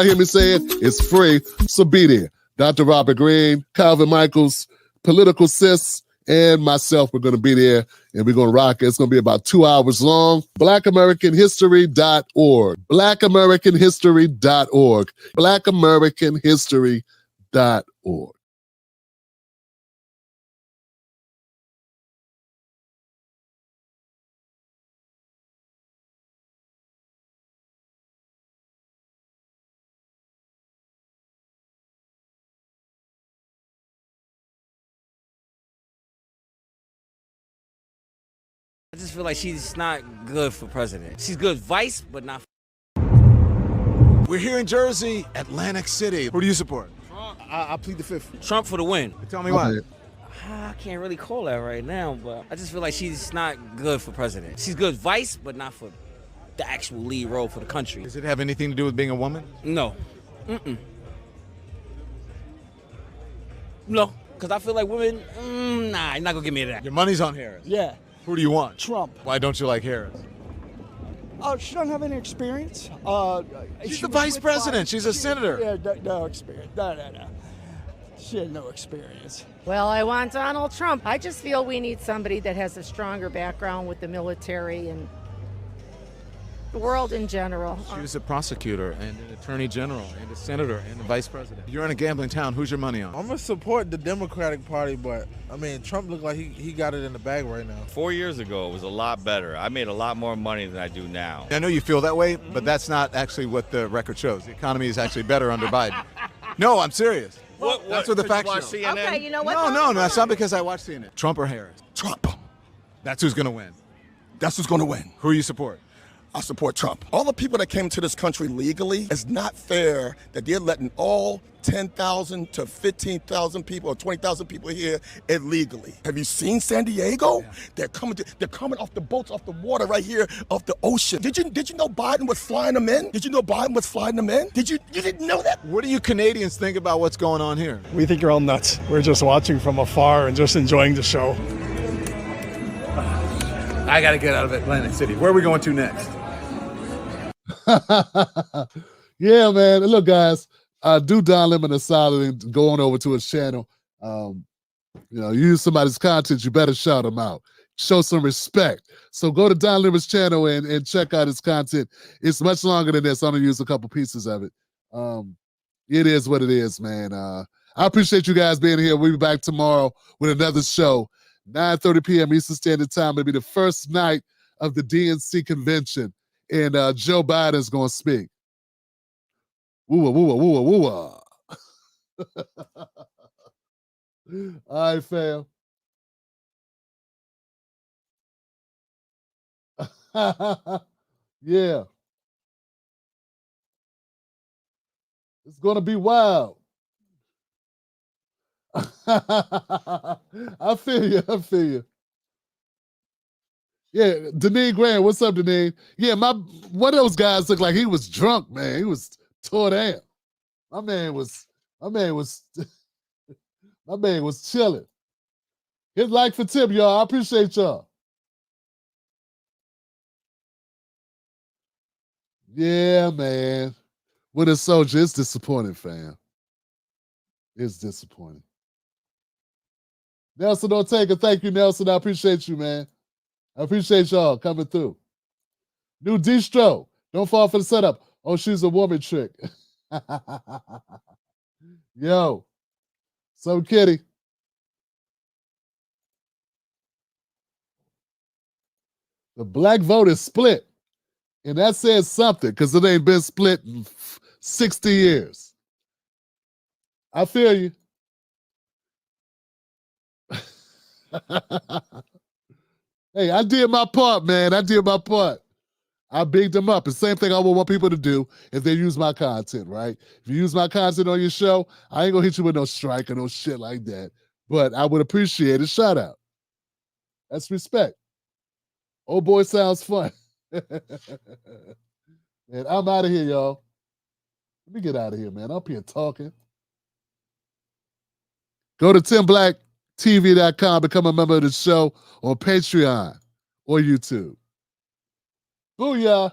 hear me say it? It's free. So be there. Dr. Robert Greene, Calvin Michaels, Political Sis, and myself, we're going to be there, and we're going to rock it. It's going to be about 2 hours long. BlackAmericanHistory.org. BlackAmericanHistory.org. BlackAmericanHistory.org. I just feel like she's not good for president. She's good vice, but not. We're here in Jersey, Atlantic City. Who do you support? Trump. I plead the fifth. Trump for the win. Tell me why. I can't really call that right now, but I just feel like she's not good for president. She's good vice, but not for the actual lead role for the country. Does it have anything to do with being a woman? No. No, because I feel like women, nah, you're not going to give me that. Your money's on Harris. Yeah. Who do you want? Trump. Why don't you like Harris? She doesn't have any experience. She's the vice president. She's a senator. Yeah, no experience. No. She had no experience. Well, I want Donald Trump. I just feel we need somebody that has a stronger background with the military and the world in general. She was a prosecutor and an attorney general and a senator and a vice president. You're in a gambling town. Who's your money on? I'm going to support the Democratic Party, but, I mean, Trump looked like he got it in the bag right now. 4 years ago, it was a lot better. I made a lot more money than I do now. I know you feel that way, but that's not actually what the record shows. The economy is actually better under Biden. No, I'm serious. That's what the facts show. Okay, you know what? No, that's not because I watch CNN. Trump or Harris? Trump. That's who's going to win. That's who's going to win. Who you support? I support Trump. All the people that came to this country legally, it's not fair that they're letting all 10,000 to 15,000 people or 20,000 people here illegally. Have you seen San Diego? Yeah. They're coming off the boats, off the water right here, off the ocean. Did you know Biden was flying them in? Did you know Biden was flying them in? You didn't know that? What do you Canadians think about what's going on here? We think you're all nuts. We're just watching from afar and just enjoying the show. I got to get out of Atlantic City. Where are we going to next? Yeah, man. Look, guys, do Don Lemon a solid and go on over to his channel. Use somebody's content, you better shout them out. Show some respect. So go to Don Lemon's channel and check out his content. It's much longer than this. I'm going to use a couple pieces of it. It is what it is, man. I appreciate you guys being here. We'll be back tomorrow with another show. 9:30 p.m. Eastern Standard Time. It'll be the first night of the DNC convention. And Joe Biden's going to speak. Woo-wah, woo-wah, woo-wah, woo-wah. All right, fam. Yeah. It's going to be wild. I feel you. Yeah, Deneen Graham, what's up, Deneen? Yeah, one of those guys looked like he was drunk, man. He was tore down. My man was chilling. His like for tip, y'all. I appreciate y'all. Yeah, man. With a soldier, it's disappointing, fam. It's disappointing. Nelson Ortega, thank you, Nelson. I appreciate you, man. I appreciate y'all coming through. New distro. Don't fall for the setup. Oh, she's a woman trick. Yo. So, Kitty. The black vote is split. And that says something because it ain't been split in 60 years. I feel you. Hey, I did my part, man. I did my part. I bigged them up. The same thing I would want people to do if they use my content, right? If you use my content on your show, I ain't gonna hit you with no strike or no shit like that. But I would appreciate a shout out. That's respect. Oh boy, sounds fun. Man, I'm out of here, y'all. Let me get out of here, man. I'm up here talking. Go to TimBlackTV.com, become a member of the show on Patreon or YouTube. Booyah!